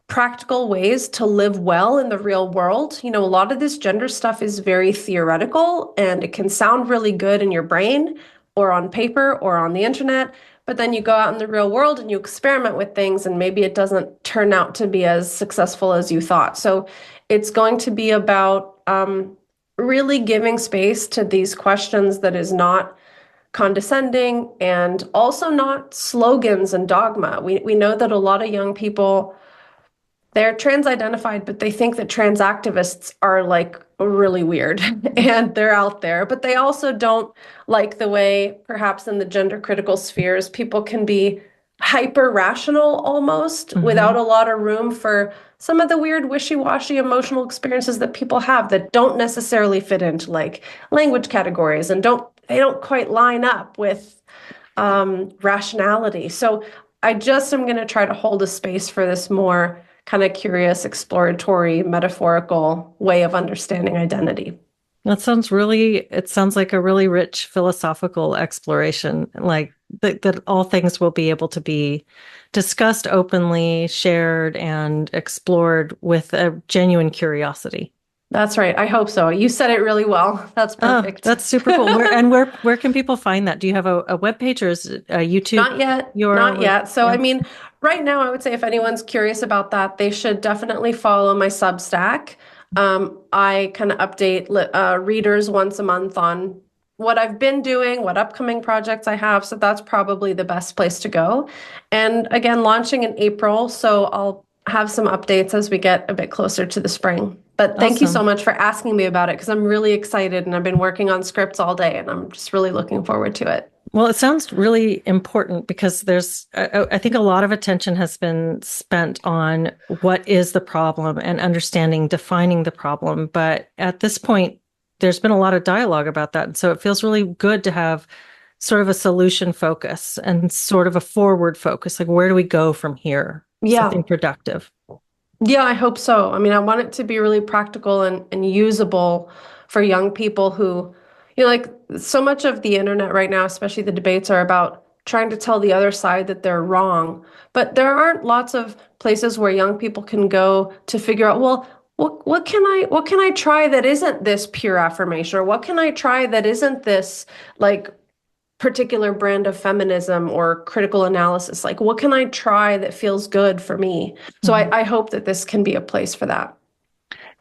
Speaker 2: practical ways to live well in the real world. You know, a lot of this gender stuff is very theoretical and it can sound really good in your brain or on paper or on the internet, but then you go out in the real world and you experiment with things and maybe it doesn't turn out to be as successful as you thought. So it's going to be about really giving space to these questions that is not condescending and also not slogans and dogma. We know that a lot of young people, they're trans identified, but they think that trans activists are like really weird and they're out there. But they also don't like the way, perhaps in the gender critical spheres, people can be hyper rational almost without a lot of room for some of the weird wishy-washy emotional experiences that people have that don't necessarily fit into like language categories and they don't quite line up with rationality. So I just am going to try to hold a space for this more kind of curious, exploratory, metaphorical way of understanding identity.
Speaker 1: It sounds like a really rich philosophical exploration, like that all things will be able to be discussed openly, shared, and explored with a genuine curiosity.
Speaker 2: That's right. I hope so. You said it really well. That's
Speaker 1: Oh,
Speaker 2: perfect.
Speaker 1: that's super cool. Where can people find that? Do you have a web page or is it a YouTube
Speaker 2: Not yet.
Speaker 1: URL?
Speaker 2: Not yet. So, I
Speaker 1: Yeah.
Speaker 2: mean, right now, I would say if anyone's curious about that, they should definitely follow my Substack. I kind of update readers once a month on what I've been doing, what upcoming projects I have. So that's probably the best place to go. And again, launching in April. So I'll have some updates as we get a bit closer to the spring. But thank you so
Speaker 1: Awesome.
Speaker 2: much for asking me about it because I'm really excited and I've been working on scripts all day and I'm just really looking forward to it.
Speaker 1: Well, it sounds really important because I think a lot of attention has been spent on what is the problem and understanding, defining the problem. But at this point, there's been a lot of dialogue about that. And so it feels really good to have sort of a solution focus and sort of a forward focus. Like, where do we go from here?
Speaker 2: Yeah.
Speaker 1: Something productive.
Speaker 2: Yeah, I hope so. I mean, I want it to be really practical and usable for young people who, you know, like so much of the internet right now, especially the debates, are about trying to tell the other side that they're wrong. But there aren't lots of places where young people can go to figure out, well, what can I try that isn't this pure affirmation? Or what can I try that isn't this like particular brand of feminism or critical analysis? Like, what can I try that feels good for me? So
Speaker 1: Mhm.
Speaker 2: I hope that this can be a place for that.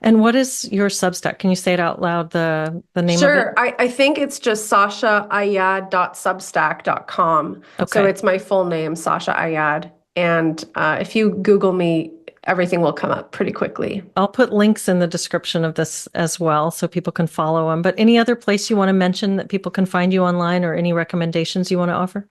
Speaker 1: And what is your Substack? Can you say it out loud, the name of it?
Speaker 2: Sure. I think it's just sashaayad.substack.com. So
Speaker 1: Okay.
Speaker 2: it's my full name, Sasha Ayad. And if you Google me, everything will come up pretty quickly.
Speaker 1: I'll put links in the description of this as well so people can follow them. But any other place you want to mention that people can find you online or any recommendations you want to offer?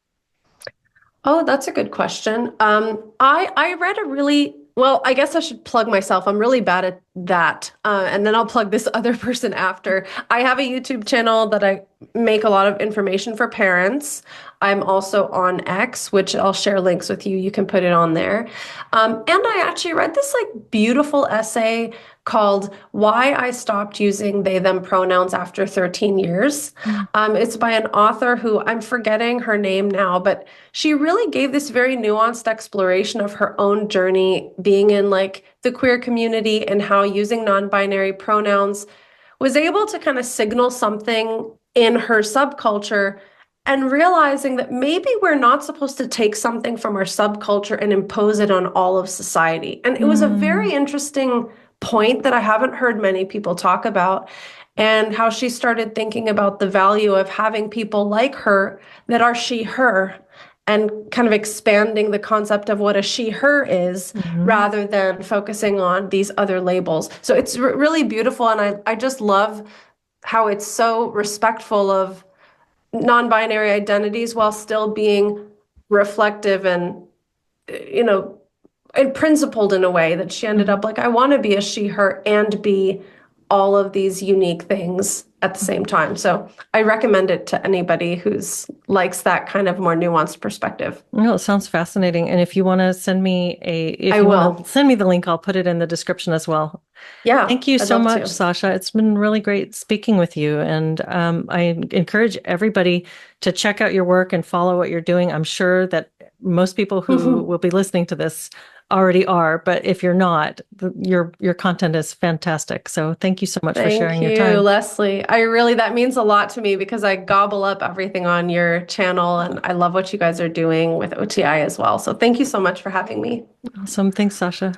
Speaker 2: Oh, that's a good question. I read a really well. I guess I should plug myself. I'm really bad at that, and then I'll plug this other person after. I have a YouTube channel that I make a lot of information for parents. I'm also on X, which I'll share links with you. You can put it on there. And I actually read this like beautiful essay called "Why I Stopped Using They Them Pronouns After 13 Years."
Speaker 1: Mm.
Speaker 2: It's by an author who I'm forgetting her name now, but she really gave this very nuanced exploration of her own journey being in like the queer community and how using non-binary pronouns was able to kind of signal something in her subculture and realizing that maybe we're not supposed to take something from our subculture and impose it on all of society. And it was a very
Speaker 1: Mm.
Speaker 2: interesting point that I haven't heard many people talk about, and how she started thinking about the value of having people like her that are she, her, and kind of expanding the concept of what a she, her is
Speaker 1: Hmm.
Speaker 2: rather than focusing on these other labels. So it's really beautiful. And I just love how it's so respectful of non-binary identities while still being reflective and, you know, and principled in a way that she ended
Speaker 1: Hmm.
Speaker 2: up like, I want to be a she, her, and be all of these unique things at the same time. So I recommend it to anybody who's likes that kind of more nuanced perspective.
Speaker 1: No, it sounds fascinating. And if
Speaker 2: I
Speaker 1: you want to
Speaker 2: will.
Speaker 1: send me the link, I'll put it in the description as well.
Speaker 2: Yeah,
Speaker 1: Thank you
Speaker 2: I'd
Speaker 1: so
Speaker 2: love
Speaker 1: much,
Speaker 2: to.
Speaker 1: Sasha. It's been really great speaking with you. And I encourage everybody to check out your work and follow what you're doing. I'm sure that most people who will be listening to this already are, but if you're not, your content is fantastic. So thank you so much for
Speaker 2: Thank
Speaker 1: sharing your
Speaker 2: you,
Speaker 1: time.
Speaker 2: Leslie. that means a lot to me because I gobble up everything on your channel and I love what you guys are doing with OTI as well. So thank you so much for having me.
Speaker 1: Awesome. Thanks, Sasha.